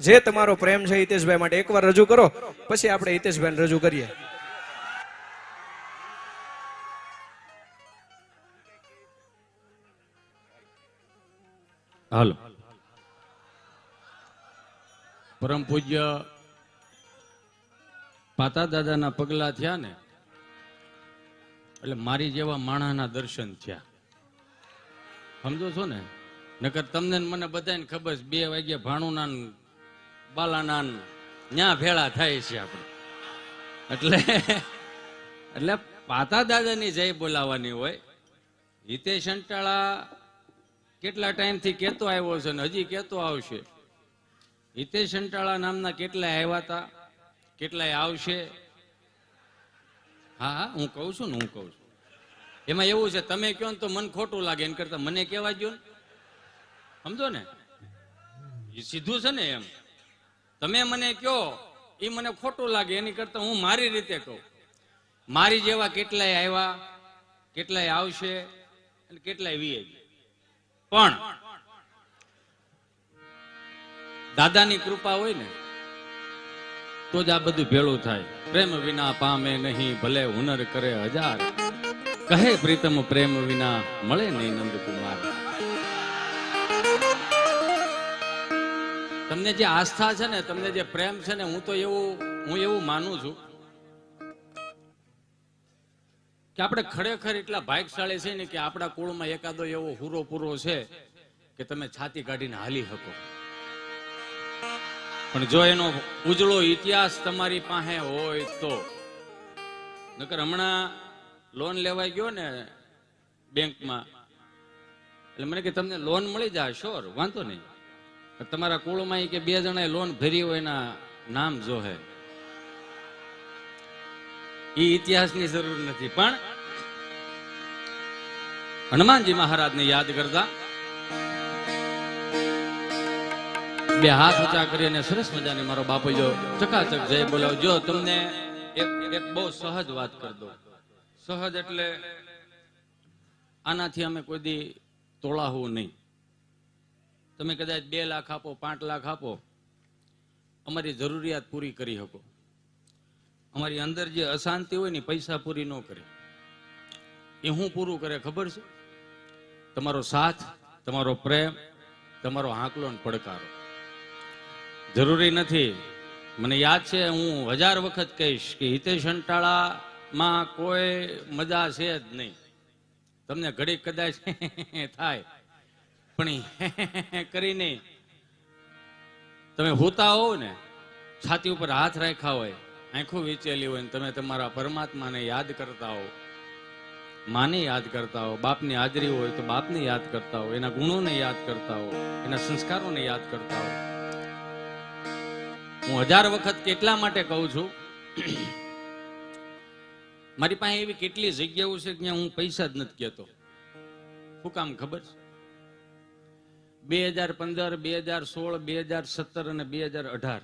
જે તમારો પ્રેમ છે હિતેશભાઈ માટે એકવાર રજૂ કરો, પછી આપણે હિતેશભાઈને રજૂ કરીએ. હાલો. પરમ પૂજ્ય પાતા દાદાના પગલા થયા ને એટલે મારી જેવા માણસના દર્શન થયા. સમજો છો ને? નકર તમને ને મને બધાને ખબર છે 2 વાગ્યે ભાણુના બાલાના ન્યા ભેળા થાય છે આપણે. એટલે પાતા દાદાની જય બોલાવાની હોય. હિતેશ અંટાળા કેટલા ટાઈમથી કેતો આવ્યો છે ને હજી કેતો આવશે. હિતેશ અંટાળા નામના કેટલાય આવ્યા હતા, કેટલાય આવશે. હા હા, હું કહું છું ને, હું કહું છું. એમાં એવું છે, તમે કહો ને તો મને ખોટું લાગે, એમ કરતા મને કહેવા દો ને. સમજો ને? એ સીધું છે ને. એમ તમે મને કહો એ મને ખોટું લાગે, એની કરતા હું મારી રીતે કહું. મારી જેવા કેટલાય આવ્યા, કેટલાય આવશે અને કેટલાય વીએ. પણ દાદાની કૃપા હોય ને તો જ આ બધું ભેળું થાય. પ્રેમ વિના પામે નહીં, ભલે હુનર કરે 1000. કહે પ્રીતમ પ્રેમ વિના મળે નહીં નંદકુમાર. તમને જે આસ્થા છે ને, તમને જે પ્રેમ છે ને, હું એવું માનું છું કે આપણે ખરેખર એટલા ભાગ્યશાળી છે ને કે આપણા કુળમાં એકાદો એવો હુરો પૂરો છે કે તમે છાતી કાઢીને હાલી શકો. પણ જો એનો ઉજળો ઇતિહાસ તમારી પાસે હોય તો. નકર હમણાં લોન લેવાઈ ગયો ને બેંકમાં, એટલે મને કે તમને લોન મળી જાય, શ્યોર, વાંધો નહીં. તમારા કુળમાં કે 2 જણાએ લોન ભરી હોય એના નામ જોહે. એ ઇતિહાસની જરૂર નથી. પણ હનુમાનજી મહારાજને યાદ કરતા 2 હાથ ઊંચા કરીને સરસ મજાની મારો બાપુ જો ચકાચક જય બોલાવ. જો તમને એક બહુ સહજ વાત કરી દો. સહજ એટલે આનાથી અમે કોઈ દી તોળાવું નહીં. તમે કદાચ 2 લાખ આપો, 5 લાખ આપો, અમારી જરૂરિયાત પૂરી કરી શકો. અમારી અંદર જે અશાંતિ હોય ને પૈસા પૂરી ન કરે. એ હું પૂરું કરે ખબર છે? તમારો સાથ, તમારો પ્રેમ, તમારો હાંકલો ને પડકારો. જરૂરી નથી. મને યાદ છે, હું 1000 વખત કહીશ કે હિતેશ અંટાળામાં કોઈ મજા છે જ નહીં. તમને ઘડીક કદાચ થાય, પણ કરીને તમે હોતા હો ને, છાતી ઉપર હાથ રાખ્યા હોય, આંખો વીંચેલી હોય, તમે તમારા પરમાત્માને યાદ કરતા હો, માને યાદ કરતા હો, બાપની હાજરી હોય તો બાપને યાદ કરતા હો, એના ગુણોને યાદ કરતા હો, એના સંસ્કારોને યાદ કરતા હો. હું 1000 વખત કેટલા માટે કહું છું, મારી પાસે એવી કેટલી જગ્યાઓ છે જ્યાં હું પૈસા જ નથી કહેતો. શું કામ ખબર છે? 2015, 2016, 2017 અને 2018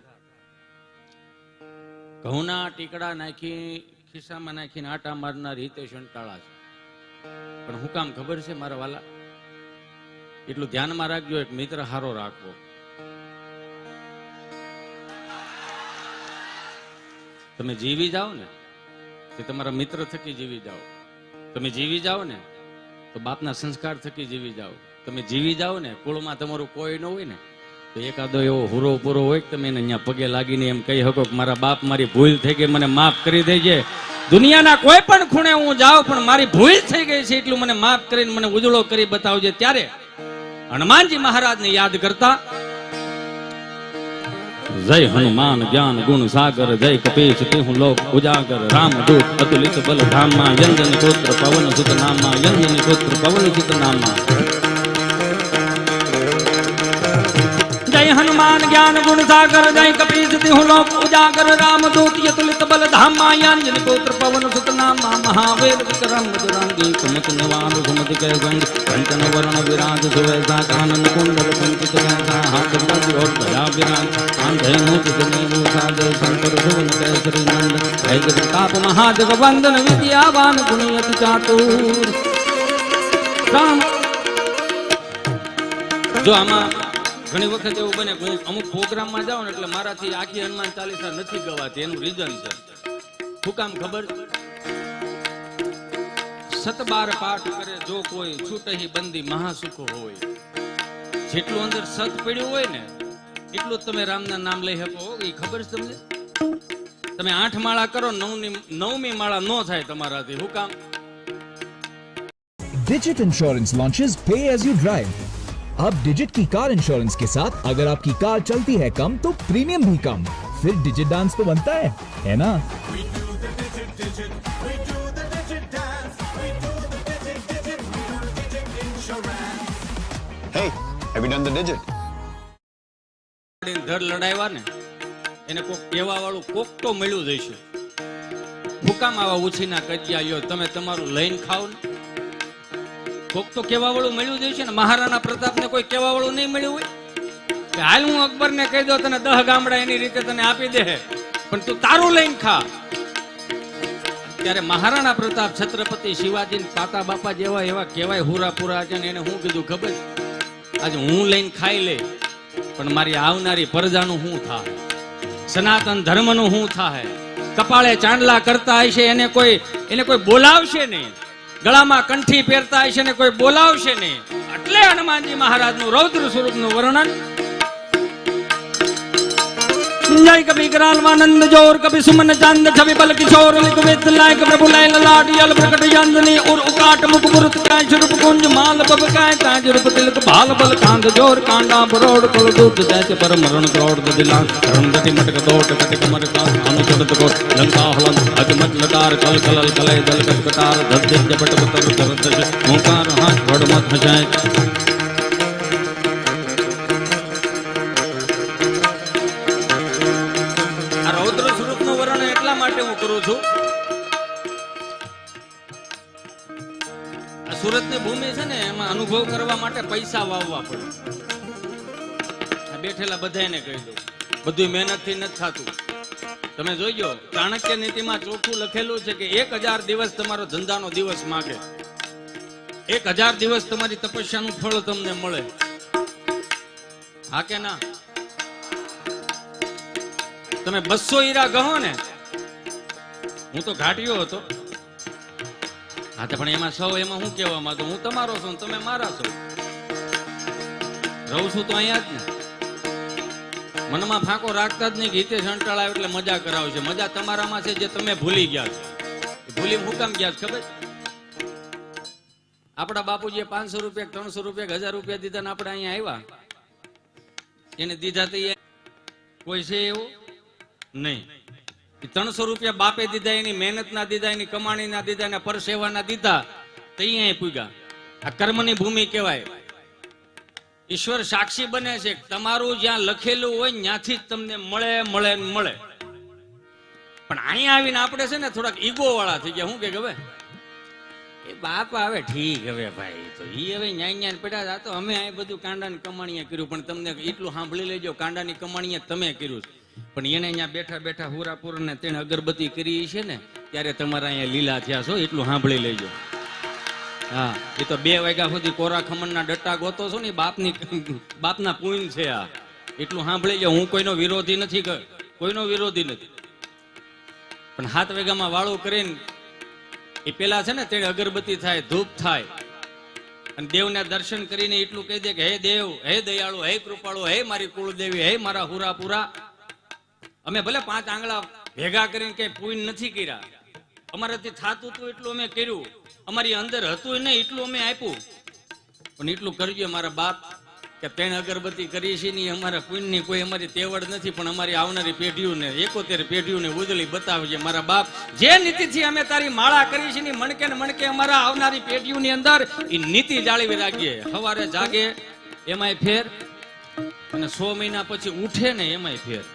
ઘઉંના ટીકડા નાખી ખિસ્સામાં નાખીને આટા મારનાર હિતેશ અંટાળા છે. પણ હું કામ ખબર છે મારા વાલા? એટલું ધ્યાનમાં રાખજો, એક મિત્ર હારો રાખવો. તમે જીવી જાઓ ને તે તમારા મિત્ર થકી જીવી જાઓ. તમે જીવી જાઓ ને તો બાપના સંસ્કાર થકી જીવી જાઓ. તમે જીવી જાઓ ને, કુળમાં તમારું કોઈ ન હોય ને તો એકાદો એવો હુરો પૂરો હોય કે તમે એને અહીંયા પગે લાગીને એમ કહી શકો કે મારા બાપ, મારી ભૂલ થઈ ગઈ, મને માફ કરી દેજે. દુનિયાના કોઈ પણ ખૂણે હું જાઉં પણ મારી ભૂલ થઈ ગઈ છે એટલું મને માફ કરીને મને ઉજળો કરી બતાવજે. ત્યારે હનુમાનજી મહારાજને યાદ કરતા જય હનુમાન જ્ઞાન ગુણ સાગર, જય કપીશ તિહુ લોક ઉજાગર, રામદૂત અતુલિત બલ ધામા, યંજન પુત્ર પવન સુત નામા, યંજન પુત્ર પવન સુત નામા. જય હનુમાન જ્ઞાન ગુણ સાગર, જય કપીશ તિહુ લોક ઉજાગર, રામદૂત અતુલિત બલ ધામા, યંજન પુત્ર પવન સુત નામા. મહાવીર વિક્રમ બજરંગી, કુમત નિવાલ સુમતિ કે ગંગ, કંચન વરણ વિરાજ સુવેશા, કાનન કુંડલ કંચિત કેસા, હાથ વज्र और गदा विराज, आंधे मुख जने मूसा जय शंकर सुवन केसरी नंद, जय प्रताप महाजगवंदन विद्यावान गुणियति चातुर. राम જો આમાં ઘણી વખત એવું બને કે હું અમુક પ્રોગ્રામમાં જાઉં ને એટલે મારાથી આખી હનુમાન ચાલીસા નથી ગવાતી. એનું રીઝન છે શું કામ ખબર? 7-12 પાઠ કરે જો કોઈ છૂટહી બંદી મહાસુખો હોય. જેટલું અંદર સત પડ્યું હોય ને એટલું જ તમે રામના નામ લઈ શકો. એ ખબર છે તમને? તમે 8 માળા કરો, 9મી માળા ન થાય તમારાથી. શું કામ? डिजिट इंश्योरेंस लॉन्चेस पे एज यू ड्राइव। अब डिजिट की कार इंश्योरेंस के साथ अगर आपकी कार चलती है कम तो प्रीमियम भी कम। फिर डिजिट डांस तो बनता है ना? Hey, have you done the digit? ધર લડાવ્યા ને એને કોક કહેવા વાળું કોક તો મળ્યું જ હશે. શું કામ આવા ઉછીના કજિયા લ્યો? તમે તમારું લઈને ખાવ ને. કોક તો કહેવા વાળું મળ્યું જ હશે ને. મહારાણા પ્રતાપને કોઈ કહેવા વાળું નહીં મળ્યું હોય કે હાલ હું અકબરને કહી દો તને 10 ગામડા એની રીતે તને આપી દે, પણ તું તારું લઈને ખા. ત્યારે મહારાણા પ્રતાપ છત્રપતિ શિવાજી તાતા બાપા જેવા એવા કહેવાય હુરાપુરા છે ને એને શું કીધું ખબર? આજે હું લઈને ખાઈ લે પણ મારી આવનારી પ્રજાનું શું થાય? સનાતન ધર્મનું શું થાય? કપાળે ચાંદલા કરતા હશે એને કોઈ બોલાવશે નહીં. ગળામાં કંઠી પહેરતા હશે ને કોઈ બોલાવશે નહીં. એટલે હનુમાનજી મહારાજનું રૌદ્ર સ્વરૂપનું વર્ણન. जय कभी करालवानंद जोर कभी सुमन चांद छवि बल किशोर लिख वेद लायक प्रभु लाय ललाट यल प्रकट चांदनी और उकाट मुख मुरुत काय स्वरूप कुंज माल बब काय ताज रूप तिलक भाल बल कांद जोर कांडा बरोड़ कल दूत दैत्य पर मरण क्रोड़ दिलान रण गति मटक दोट कटि कमर का अनु चढ़त को लंका हलन अजमत लकार कल कलल कलय दल कटकटार धद्दे जपट पतर तरत ओंकार हाथ वड मत हजाए. માટે હું કરું છું. આ સુરતની ભૂમિ છે ને એમાં અનુભવ કરવા માટે પૈસા વાવવા પડે. આ બેઠેલા બધાને કહી દઉં બધું મહેનતથી નથી થતું. તમે જોઈજો ચાણક્ય નીતિમાં ચોખ્ખું લખેલું છે કે 1000 દિવસ તમારો ધંધાનો દિવસ માગે. 1000 દિવસ તમારી તપસ્યાનું ફળ તમને મળે. હા કે ના? તમે 200 હીરા ગહો ને. હું તો ઘાટિયો હતો. હા તો પણ એમાં હું કહેવા માંગુ, હું તમારો છું તમે મારા છો. રહું છું તો અહીંયા જ ને. મનમાં ફાંકો રાખતા જ નહીં કે હિતેશ અંટાળા એટલે મજા કરાવશે. મજા તમારામાં છે જે તમે ભૂલી ગયા છો. ભૂલી હું કામ ગયા ખબર? આપણા બાપુજીએ 500 રૂપિયા 300 રૂપિયા 1000 રૂપિયા દીધા ને આપણે અહીંયા આવ્યા. એને દીધા તો કોઈ છે એવું નહીં. 300 રૂપિયા બાપે દીધા, એની મહેનત ના દીધા, એની કમાણી ના દીધા, એના પરસેવા ના દીધા તો અહીંયા પૂગ્યા. આ કર્મની ભૂમિ કહેવાય. ઈશ્વર સાક્ષી બને છે. તમારું જ્યાં લખેલું હોય ત્યાંથી જ તમને મળે મળે મળે. પણ અહીંયા આવીને આપણે છે ને થોડાક ઈગો વાળા થઈ ગયા. શું કે હવે એ બાપા હવે ઠીક હવે ભાઈ તો ઈ હવે ન્યાય પડ્યા. તો અમે આ બધું કાંડાની કમાણીએ કર્યું, પણ તમને એટલું સાંભળી લેજો કાંડાની કમાણીએ તમે કર્યું. પણ એને અહીંયા બેઠા બેઠા હુરાપુર ને તેને અગરબત્તી કરી છે ને ત્યારે તમારા અહીંયા લીલા થયા છો એટલું સાંભળી લેજો. હા, એ તો 2 વાગ્યા સુધી કોરા ખમણના ડટ્ટા ગોતો છો ને બાપના પુણ્ય છે આ. એટલું સાંભળી લો. હું કોઈનો વિરોધી નથી, કોઈનો વિરોધી નથી. પણ 7 વાગ્યામાં વાળું કરીને એ પેલા છે ને તેને અગરબત્તી થાય, ધૂપ થાય અને દેવના દર્શન કરીને એટલું કહી દે કે હે દેવ, હે દયાળુ, હે કૃપાળુ, હે મારી કુળદેવી, હે મારા હુરાપુરા. અમે ભલે 5 આંગળા ભેગા કરીને કઈ પુણ્ય નથી કર્યા. અમારાથી થાતું હતું એટલું અમે કર્યું. અમારી અંદર હતું નહીં એટલું અમે આપ્યું. પણ એટલું કરજો મારા બાપ કે તેને અગરબત્તી કરી છે ને અમારા પુણ્યની કોઈ અમારી તેવડ નથી, પણ અમારી આવનારી પેઢીઓને 71 પેઢીઓને ઉજળી બતાવજે મારા બાપ. જે નીતિથી અમે તારી માળા કરી છે ને મણકે ને મણકે અમારા આવનારી પેઢીઓની અંદર એ નીતિ જાળવી રાખીએ. સવારે જાગે એમાંય ફેર અને 100 મહિના પછી ઉઠે ને એમાંય ફેર.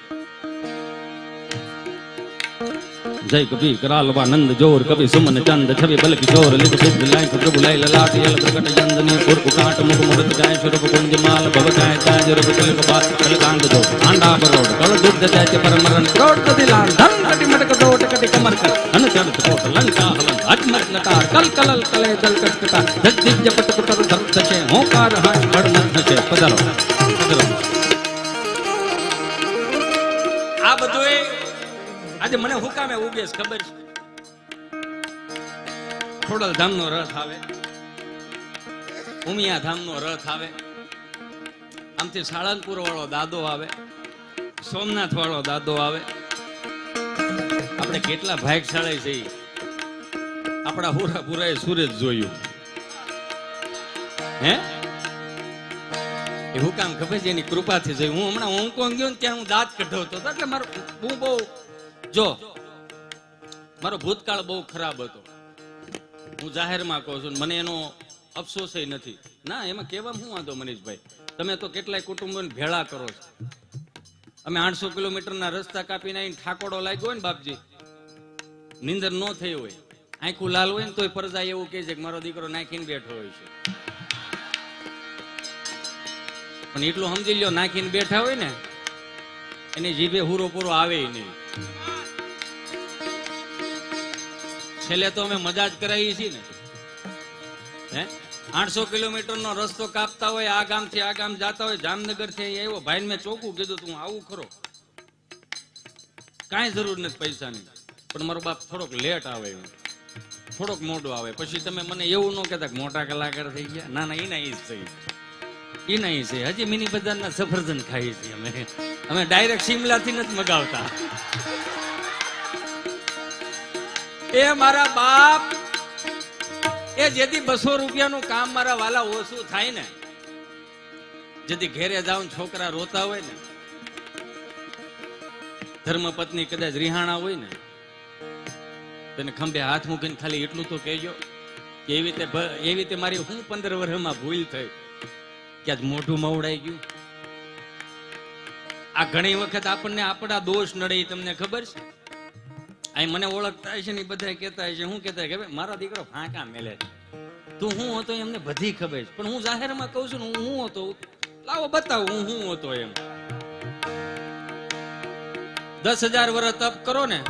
जय कभी करालवानंद जोर कभी सुमन चंद छवि बल किशोर लिख सिद्ध लायक प्रभु लाय ललाट यल प्रकट चंदनी उर उकाट मुख मुरत गाय स्वरूप कुंज माल भव गाय ताज रूप तिलक बात कल कांड जो आंडा बरोड कल दुग्ध दैत्य पर मरण क्रोड दिलान धन कटि मटक दोट कटि कमर कर अन चढ़त कोट लंका हलन अजमत लकार कल कलल कले दल कटकटा धज्जिज जपट पुटर धरत छे होकार हाथ बड़ मत छे. पधारो पधारो. આ બધું આજે મને હુકામે ઉગે છે ખબર છે. ખોડલ ધામનો રથ આવે, ઉમિયા ધામનો રથ આવે, આમથી સાળંગપુર વાળો દાદો આવે, સોમનાથ વાળો દાદો આવે. આપણે કેટલા ભાગ્યશાળી છીએ, આપણા હુરા પુરાએ સૂરજ જોયું. હે એ હુકામ ખબર છે, એની કૃપાથી જોયું. હું હમણાં હોંગકોંગ ગયો ને ત્યાં હું દાંત કઢાવતો હતો, એટલે મારો હું બહુ જો મારો ભૂતકાળ બહુ ખરાબ હતો. હું જાહેરમાં કહું છું, મને એનો અફસોસ નથી. ના, એમાં કહેવામાં શું વાંધો મનીષભાઈ, તમે તો કેટલાય કુટુંબોને ભેળા કરો છો. અમે 800 કિલોમીટરના રસ્તા કાપીને આવીને ઠાકોડો લાગ્યો હોય ને બાપજી, નીંદર ન થઈ હોય, આંખું લાલ હોય ને તોય પરજાય એવું કહે છે કે મારો દીકરો નાખીને બેઠો હોય છે. પણ એટલું સમજી લ્યો, નાખીને બેઠા હોય ને એની જીભે હુરો પૂરો આવે નહીં. છેલ્લે તો અમે મજા જ કરાવીએ છીએ ને. હે 800 કિલોમીટરનો રસ્તો કાપતા હોય, આ ગામથી આ ગામ જતા હોય, જામનગર થી આવ્યો ભાઈને મેં ચોખ્ખું કીધું તું આવું ખરો, કાંઈ જરૂર નથી પૈસાની, પણ મારો બાપ થોડોક લેટ આવે, થોડોક મોડો આવે. પછી તમે મને એવું ન કહેતા કે મોટા કલાકાર થઈ ગયા. ના ના, એના ઈ જ થઈ, એના ઈ છે. હજી મિની બજારના સફરજન ખાઈએ છીએ અમે ડાયરેક્ટ શિમલાથી નથી મગાવતા. એ મારા બાપ, એ જેથી 200 રૂપિયાનું કામ મારા વાલા ઓછું થાય ને, જેથી ઘેરે જાવ છોકરા રોતા હોય ને, ધર્મપત્ની કદાચ રિહાણા હોય ને, તેને ખંભે હાથ મૂકીને ખાલી એટલું તો કહેજો કે એવી રીતે મારી હું 15 વર્ષમાં ભૂલ થઈ કે આજ મોઢું મવડાઈ ગયું. આ ઘણી વખત આપણને આપણા દોષ નડે, તમને ખબર છે. અહીં મને ઓળખતા છે ને બધા કહેતા છે, શું કહેતા કે મારા દીકરો ફાંકા મેલે છે, તું હું હતો એમને બધી ખબર છે. પણ હું જાહેરમાં કહું છું ને, હું હતો, લાવો બતાવું હું હતો એમ. 10,000 વર્ષ તપ કરો ને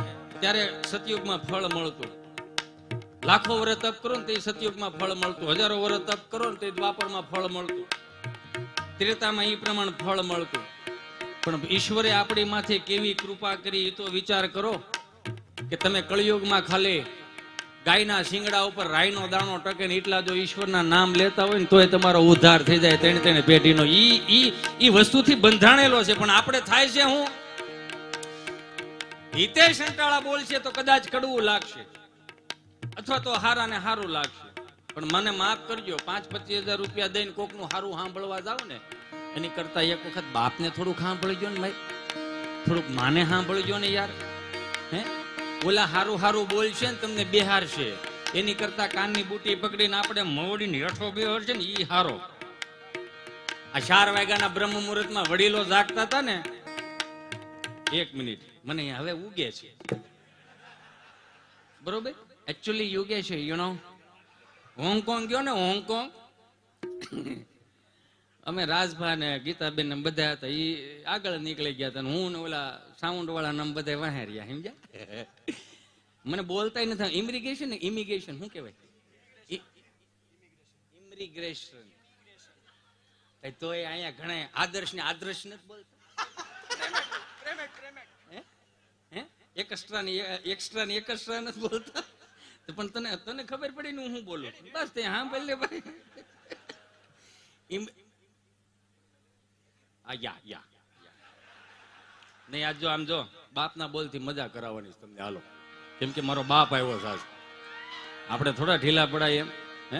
ત્યારે સતયુગમાં ફળ મળતું, લાખો વર્ષ તપ કરો ને તે સતયુગમાં ફળ મળતું, હજારો વર્ષ તપ કરો ને તે દ્વાપરમાં ફળ મળતું, ત્રેતામાં એ પ્રમાણે ફળ મળતું. પણ ઈશ્વરે આપણી માથે કેવી કૃપા કરી એ તો વિચાર કરો કે તમે કળિયુગમાં ખાલી ગાયના શિંગડા ઉપર રાઈનો દાણો ટકે ને એટલા જો ઈશ્વરના નામ લેતા હોય ને તોય તમારો ઉદ્ધાર થઈ જાય. તેને પેઢીનો ઈ વસ્તુથી બંધાણેલો છે. પણ આપણે થાય છે હું હિતેશ અંટાળા બોલશે તો કદાચ કડવું લાગશે, અથવા તો હારા ને હારું લાગશે. પણ મને માફ કરજો, 5-25 હજાર રૂપિયા દઈને કોકનું હારું સાંભળવા જાવ ને એની કરતા એક વખત બાપને થોડુંક સાંભળજો ને ભાઈ, થોડુંક માને સાંભળજો ને યાર. હે ઓલા હારું હારું બોલશે ને તમને બેહારશે, એની કરતા કાનની બુટી પકડીને આપણે મોવડીને હેઠો બેહરશે ને ઈ હારો. આ 4 વાગ્યાના બ્રહ્મ મુહૂર્તમાં વડીલો જાગતા હતા ને, 1 મિનિટ મને હવે ઉગે છે બરોબર, એકચ્યુઅલી યુગે છે. યુ નો હોંગકોંગ ગયો ને, હોંગકોંગ અમે રાજભા ને ગીતાબેન ને બધા હતા, એ આગળ નીકળી ગયા હતા, હું ને ઓલા સાઉન્ડ વાળા નામ બધા વાહે રહ્યા. સમજ્યા? મને બોલતા નથી. ઇમિગ્રેશન ને ઇમિગ્રેશન શું કહેવાય? ઇમિગ્રેશન તો એ અહીંયા ઘણા આદર્શ ને આદર્શ નથી બોલતા, એક્સ્ટ્રા ને એક્સ્ટ્રા નથી બોલતા. પણ તને ખબર પડી ને હું બોલું બસ તે હા બોલ લે ભાઈ. નહીં આજ જો આમ જો બાપના બોલથી મજા કરાવવાની તમને. હાલો, કેમ કે મારો બાપ આવ્યો સાસ, આપણે થોડા ઢીલા પડાય એમ. હે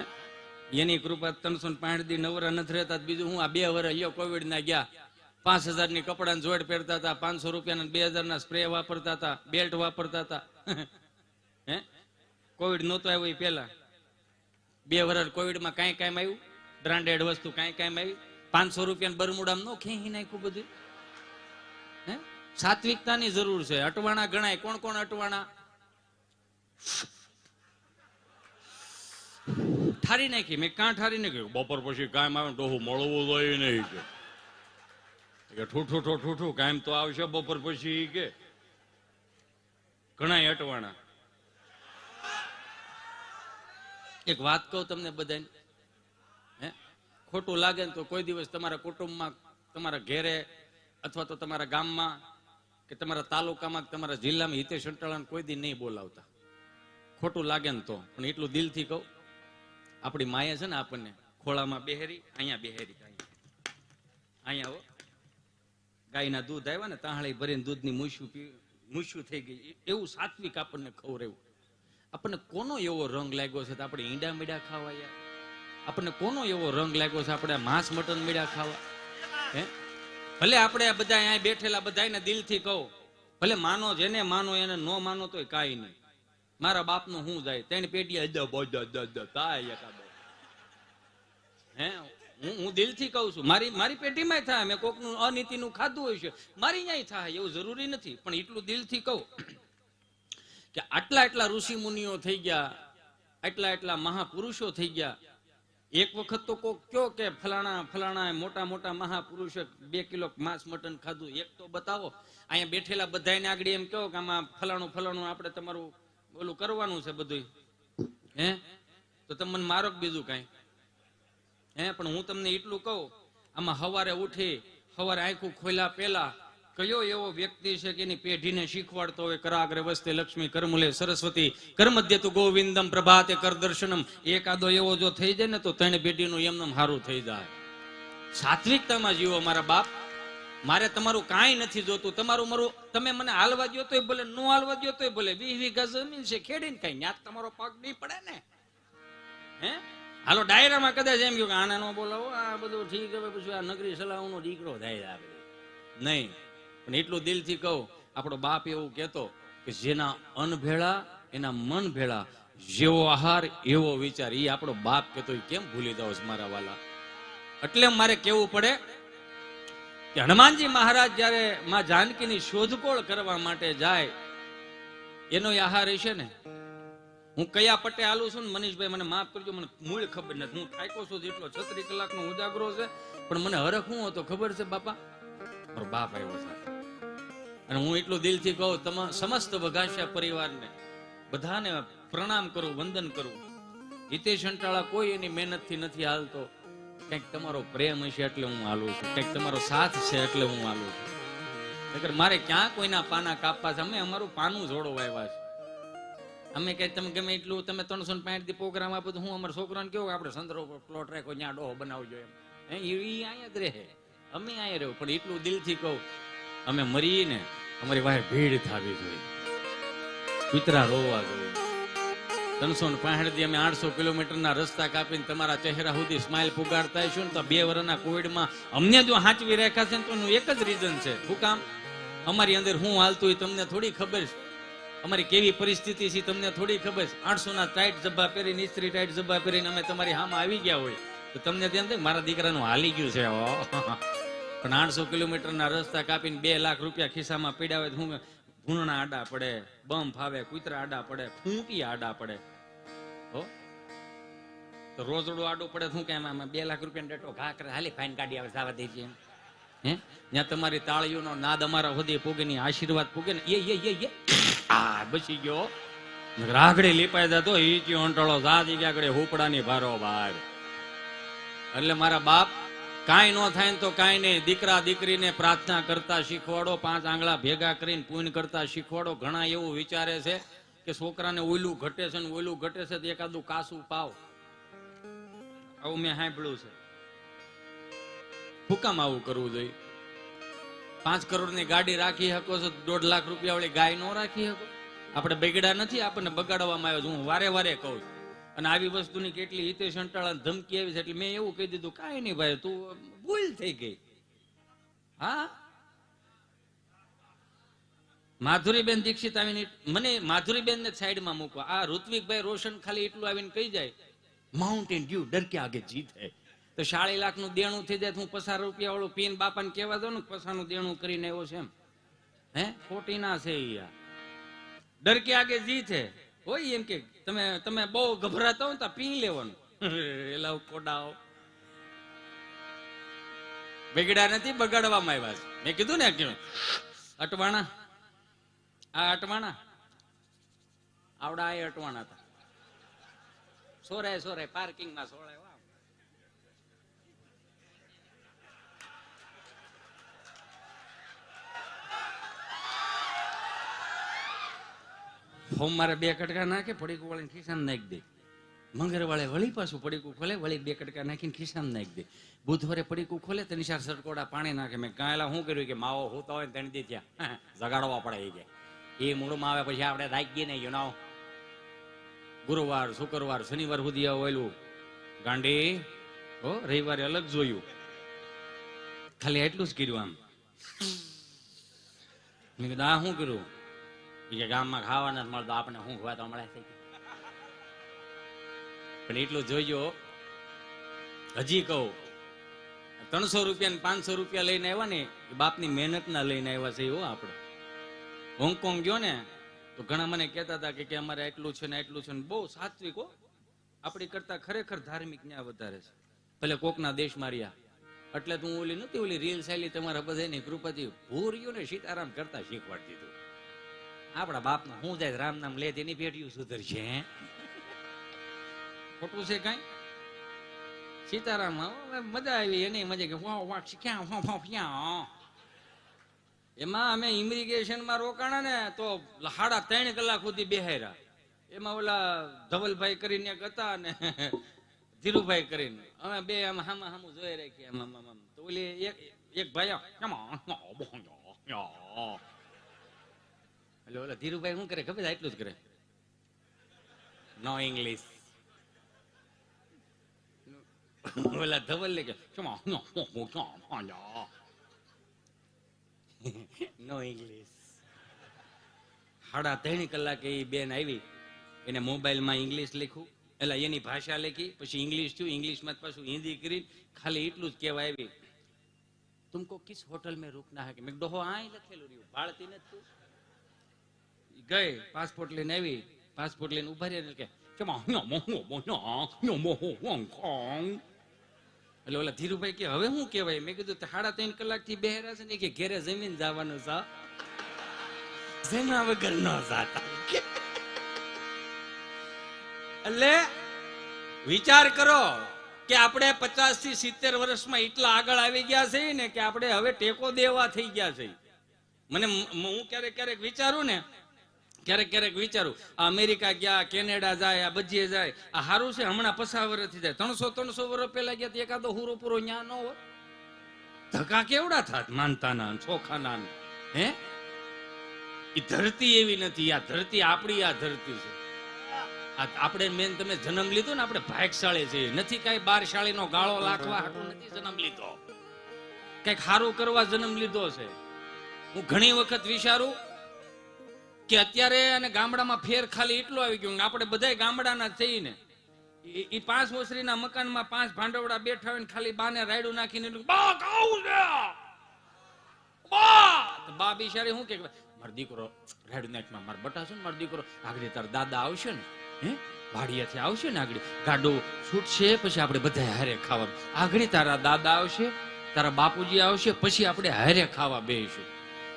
એની કૃપા 365 દી નવરા નથી રહેતા. બીજું હું આ 2 વર્ષ લ્યો કોવિડ ના ગયા, 5,000 ની કપડાની જોડ પહેરતા હતા, 500 રૂપિયાના 2,000 ના સ્પ્રે વાપરતા હતા, બેલ્ટ વાપરતા હતા. હે કોવિડ નહોતો આવ્યો એ પહેલા 2 વર્ષ કોવિડમાં કાંઈ કામ આવ્યું, બ્રાન્ડેડ વસ્તુ કાંઈ કામ આવી, 500 રૂપિયા બરમુડામ નો ખેંચી નાખ્યું બધું. હે સાત્વિકતાની જરૂર છે. અટવાણા ગણાય. કોણ કોણ અટવાણા? ઠારી નાખી મેં. કાં ઠારી નાખ્યું? બપોર પછી કાયમ આવે ડોહું મળવું જોઈએ નહીં કે ઠૂઠું ઠૂઠું કાયમ તો આવશે બપોર પછી કે ઘણા અટવાણા. એક વાત કહું તમને બધાને, હે ખોટું લાગે ને તો કોઈ દિવસ તમારા કુટુંબમાં, તમારા ઘેરે અથવા તો તમારા ગામમાં કે તમારા તાલુકામાં કે તમારા જિલ્લામાં હિતેશ અંટાળાને કોઈ દી નહીં બોલાવતા. ખોટું લાગે ને તો, પણ એટલું દિલથી કહું, આપણી માયા છે ને આપણને ખોળામાં બેહેરી, અહીંયા બેહેરી, અહીંયા હો, ગાયના દૂધ આવ્યા ને તાહળી ભરીને દૂધની મૂછું થઈ ગઈ, એવું સાત્વિક આપણને ખવડાવ્યું. આપણને કોનો એવો રંગ લાગ્યો છે? આપણે ઈંડા મીડા ખાવા યાર? આપણને કોનો એવો રંગ લાગ્યો છે આપણે માંસ મટન મીડા ખાવા? હે, ભલે આપણે બધા અહીંયા બેઠેલા બધાને દિલથી કહો, ભલે માનો જેને માનો એને ન માનો તોય કાંઈ નહીં. મારા બાપનું શું જાય, તેની પેટી હે, હું દિલથી કહું છું, મારી પેટીમાં થાય, મેં કોકનું અનીતિનું ખાધું હોય છે, મારી ન્યાય થાય એવું જરૂરી નથી, પણ એટલું દિલથી કહું કે આટલા ઋષિ મુનિઓ થઈ ગયા, આટલા મહાપુરુષો થઈ ગયા. એક વખત તો કોક કયો કે ફલાણા મોટા મહાપુરુષે 2 કિલો માંસ મટન ખાધું, એક તો બતાવો. અહીંયા બેઠેલા બધાને આગળ એમ કહો કે આમાં ફલાણું આપણે તમારું ઓલું કરવાનું છે બધું, હે, તો તમે મને મારો બીજું કાંઈ, હે. પણ હું તમને એટલું કહું, આમાં સવારે આંખું ખોલ્યા પહેલા કયો એવો વ્યક્તિ છે કે એની પેઢીને શીખવાડતો હોય, કરાગ્રે વસ્તે લક્ષ્મી કરમુલે સરસ્વતી કરમધ્ય તુ ગોવિંદમ પ્રભાતે કર દર્શનમ, એકાદો એવો જો થઈ જાય ને તો 3 પેઢીનું એમનેમ હારું થઈ જાય. સાત્વિકતામાં જીવો મારા બાપ. મારે તમારું કાંઈ નથી જોતું, તમારું મારું તમે મને હાલવા દો તોય ભલે, નો હાલવા દો તોય ભલે. 20 વીઘા જમીન છે, ખેડીને કઈ ન્યાત તમારો પગ નહીં પડે ને, હે. હાલો ડાયરામાં કદાચ એમ કહ્યું કે આને નો બોલાવો, આ બધું ઠીક, હવે પછી આ નગરી સલાહનો દીકરો થાય આવે નહીં. પણ એટલું દિલથી કહું, આપણો બાપ એવું કહેતો કે જેના અન્ન ભેળા એના મન ભેળા, જેવો આહાર એવો વિચાર. એ આપણો બાપ કહેતો, કેમ ભૂલી જાવ મારા વાલા? એટલે મારે કેવું પડે કે હનુમાનજી મહારાજ જયારે માં જાનકીની શોધખોળ કરવા માટે જાય, એનો આહાર હશે ને. હું કયા પટ્ટે હાલું છું ને મનીષભાઈ મને માફ કરજો, મને મૂળ ખબર નથી. હું થાક્યો છું જેટલો 36 કલાકનો ઉજાગરો છે, પણ મને હરખ શું હતો ખબર છે બાપા? મારો બાપ આવ્યો છે. અને હું એટલું દિલથી કહું, સમસ્ત વઘાસિયા પરિવારને બધાને પ્રણામ કરું, વંદન કરું. હિતેશ અંટાળા કોઈ એની મહેનતથી નથી હાલતો. કંઈક તમારો પ્રેમ હશે એટલે હું હાલું છું, કંઈક તમારો સાથ છે એટલે હું હાલું છું. મારે ક્યાં કોઈના પાના કાપવા છે? અમે અમારું પાનું જોડવા આવ્યા છે. અમે કઈ તમે ગમે એટલું તમે 365 દી પ્રોગ્રામ આપો તો હું અમારા છોકરાને કેવું આપણે સંદરો પ્લોટ રાખો, ત્યાં ડોહો બનાવજો એમ, એ અહીંયા જ રહે, અમે અહીંયા રહ્યો. પણ એટલું દિલથી કહું, અમે મરીને અમારી વાહે ભીડ થવી જોઈએ, કૂતરા રોવા જોઈએ. 365 દી અમે 800 કિલોમીટરના રસ્તા કાપીને તમારા ચહેરા સુધી સ્માઇલ પુગાડતા હશું ને તો 2 વર્ષના કોવિડમાં અમને જો હાંચવી રાખ્યા છે ને તો એનું એક જ રીઝન છે. શું કામ? અમારી અંદર હું હાલતું હોય તમને થોડી ખબર છે, અમારી કેવી પરિસ્થિતિ છે તમને થોડી ખબર છે. 800 ના ટાઈટ જબ્બા પહેરીને, ઇસ્ત્રી ટાઈટ જબ્બા પહેરીને અમે તમારી સામે આવી ગયા હોય તો તમને તેમ થાય મારા દીકરાનું હાલી ગયું છે. પણ 800 કિલોમીટરના રસ્તા કાપીને 2 લાખ રૂપિયા ખિસ્સામાં પીડ્યા હોય તો હું ભૂનણા આડા પડે, બમ ફાવે, કૂતરા આડા પડે, ફૂંટી આડા પડે, હો તો રોજડું આડું પડે. શું કેમ 2 લાખ રૂપિયા ડેટો ઘા કરે, હાલી ફાઈન ગાડી આવે જવા દેજે એમ, હે. જ્યાં તમારી તાળીઓનો નાદ અમારા સુધી પૂગે ને, આશીર્વાદ પૂગે ને, એ આ બસી ગયો રાગડે લીપાઈ જતો ઈ અંટળો સાદી આગળ હુપડાની ભારો ભાર. એટલે મારા બાપ કાંઈ ન થાય ને તો કાંઈ નહીં, દીકરા દીકરીને પ્રાર્થના કરતા શીખવાડો, 5 આંગળા ભેગા કરીને પૂન કરતા શીખવાડો. ઘણા એવું વિચારે છે કે છોકરાને ઓયલું ઘટે છે ને ઓયલું ઘટે છે તો એકાદું કાસું પાવ, આવું મેં સાંભળ્યું છે. હુકામ આવું કરવું જોઈએ? 5 કરોડની ગાડી રાખી શકો છો, 1.5 લાખ રૂપિયા વાળી ગાય નો રાખી શકો? આપણે બગડા નથી, આપણને બગાડવામાં આવ્યો. હું વારે કહું છું. અને આવી વસ્તુની કેટલી હિતેશ અંટાળાની ધમકી આવી છે એટલે મેં એવું કહી દીધું, કાંઈ નહીં ભાઈ, તું ભૂલ થઈ ગઈ. હા, માધુરીબેન દીક્ષિત આવીને મને માધુરીબેન ને સાઈડમાં મૂકો, આ ઋત્વિકભાઈ રોશન ખાલી એટલું આવીને કહી જાય માઉન્ટેન ડ્યુ ડર કે આગે જીત હે, તો 40 લાખનું દેણું થઈ જાય. હું 50 રૂપિયા વાળું પીન બાપાને કહેવા દઉં ને 50નું દેણું કરીને આવ્યો છે એમ, હે ખોટી ના છે યાર. ડર કે આગે જીત હે હોય એમ કે તમે બહુ ગભરાતા હો તો પી લેવાનું. એલા કોડાઓ બગડ્યા નથી, બગાડવામાં આવ્યા છે. મેં કીધું ને કે અટવાણા, આ અટવાણા આવડા એ અટવાણા હતા. સોરાય પાર્કિંગમાં સોરાય. સોમવારે 2 કટકા નાખે, પડીકું વાળીને ખિસ્સામાં નાખી દે. મંગળવારે વળી પાછું પડીકું ખોલે, વળી 2 કટકા નાખીને ખિસ્સામાં નાખી દે. બુધવારે પડીકું ખોલે તો નિશાળ સરકોડા પાણી નાખે. મેં કાંઈલા શું કર્યું કે માવો હોતા હોય ને ત્રણ દી ત્યાં જગાડવા પડે એ કે એ મૂળમાં આવે પછી આપણે રાખીએ નહીં યુ નો. ગુરુવાર, શુક્રવાર, શનિવાર સુધી ઓયલું ગાંડી હો, રવિવારે અલગ જોયું. ખાલી એટલું જ કર્યું આમ. મેં કીધું આ શું કર્યું? કે ગામમાં ખાવા નથી મળતો, આપણે શું ખવા તો મળે છે. પણ એટલું જોઈજો, હજી કહું 300 રૂપિયા ને 500 રૂપિયા લઈને આવ્યા ને એ બાપની મહેનત ના લઈને આવ્યા છે. એવો આપણે હોંગકોંગ ગયો ને તો ઘણા મને કહેતા હતા કે અમારે એટલું છે ને એટલું છે ને. બહુ સાત્વિક હો, આપણી કરતા ખરેખર ધાર્મિક ન્યાય વધારે છે. ભલે કોકના દેશ માર્યા એટલે તું ઓલી નથી ઓલી રીલ શૈલી તમારા બધાની કૃપાથી ભૂર્યું ને સીતારામ કરતા શીખવાડી દીધું. આપણા બાપના હું જાય રામ નામ લે તેની પેટીયું સુધરશે. ખોટું છે કઈ? સીતારામ મજા આવી એની મજા કે એમાં અમે ઇમિગ્રેશનમાં રોકાણા ને તો 3.5 કલાક સુધી બેહાર્યા. એમાં ઓલા ધવલભાઈ કરીને એક હતા ને ધીરુભાઈ કરીને અમે બે આમ હામા હામું જોઈ રાખીએ. તો ઓલી એક ભાઈ એટલે ઓલા ધીરુભાઈ શું કરે ખબર? એટલું જ કરે, નો ઇંગ્લિશ. ઓલા ધવલ લે કે નો ઇંગ્લિશ. 3.5 કલાકે એ બેન આવી, એને મોબાઈલમાં ઇંગ્લિશ લખ્યું, એટલે એની ભાષા લખી, પછી ઇંગ્લિશ થયું, ઇંગ્લિશમાં પાછું હિન્દી કરી, ખાલી એટલું જ કહેવા આવી તુમકો કિસ હોટલ में रुकना है. મેં ડોહો આ લખેલું રહ્યું, ભાળતી નથી. ગઈ પાસપોર્ટ લઈને આવી, પાસપોર્ટ લઈને ઉભા રહ્યા કે એટલે ઓલા ધીરુભાઈ કે હવે શું કહેવાય? મેં કીધું 3.5 કલાકથી બેહરા છે ને કે ઘેરે જમીન જવાનું છે, જમ્યા વગર ન જાતા. એટલે વિચાર કરો કે આપણે 50 થી 70 વર્ષમાં એટલા આગળ આવી ગયા છે ને કે આપણે હવે ટેકો દેવા થઈ ગયા છે. હું ક્યારેક વિચારું ને, ક્યારેક વિચારું આ અમેરિકા ગયા, કેનેડા જાય, આ બધે જાય, આ સારું છે હમણાં 50 વર્ષથી જાય. 300 વર્ષ પહેલા ગયા તો એકાદો હુરો પૂરો ન્યા ન હોય. ધક્કા કેવડા થાત માનતાના ચોખાના. હે એ ધરતી એવી નથી. આ ધરતી આપણી, આ ધરતી છે. આપણે મેન તમે જન્મ લીધો ને, આપણે ભાગશાળી છે. નથી કઈ 12 શાળીનો ગાળો લાખવા હાટું નથી જન્મ લીધો, કઈક સારું કરવા જન્મ લીધો છે. હું ઘણી વખત વિચારું કે અત્યારે અને ગામડામાં ફેર ખાલી એટલો આવી ગયો. આપણે બધા ગામડાના થઈને એ 5 ઓસરીના મકાનમાં 5 ભાંડવડા બેઠા હોય ને ખાલી બાને રાયડું નાખીને બા ખાવું છે, બા બિચારી શું કે મારો દીકરો રાયડું નાખમાં મારો બટા છે ને, મારો દીકરો આગળ તાર દાદા આવશે ને, હે વાડિયાથી આવશે ને, આગળ ગાડું છૂટશે, પછી આપણે બધા હારે ખાવા. આગળ તારા દાદા આવશે, તારા બાપુજી આવશે, પછી આપણે હારે ખાવા બેસીશું.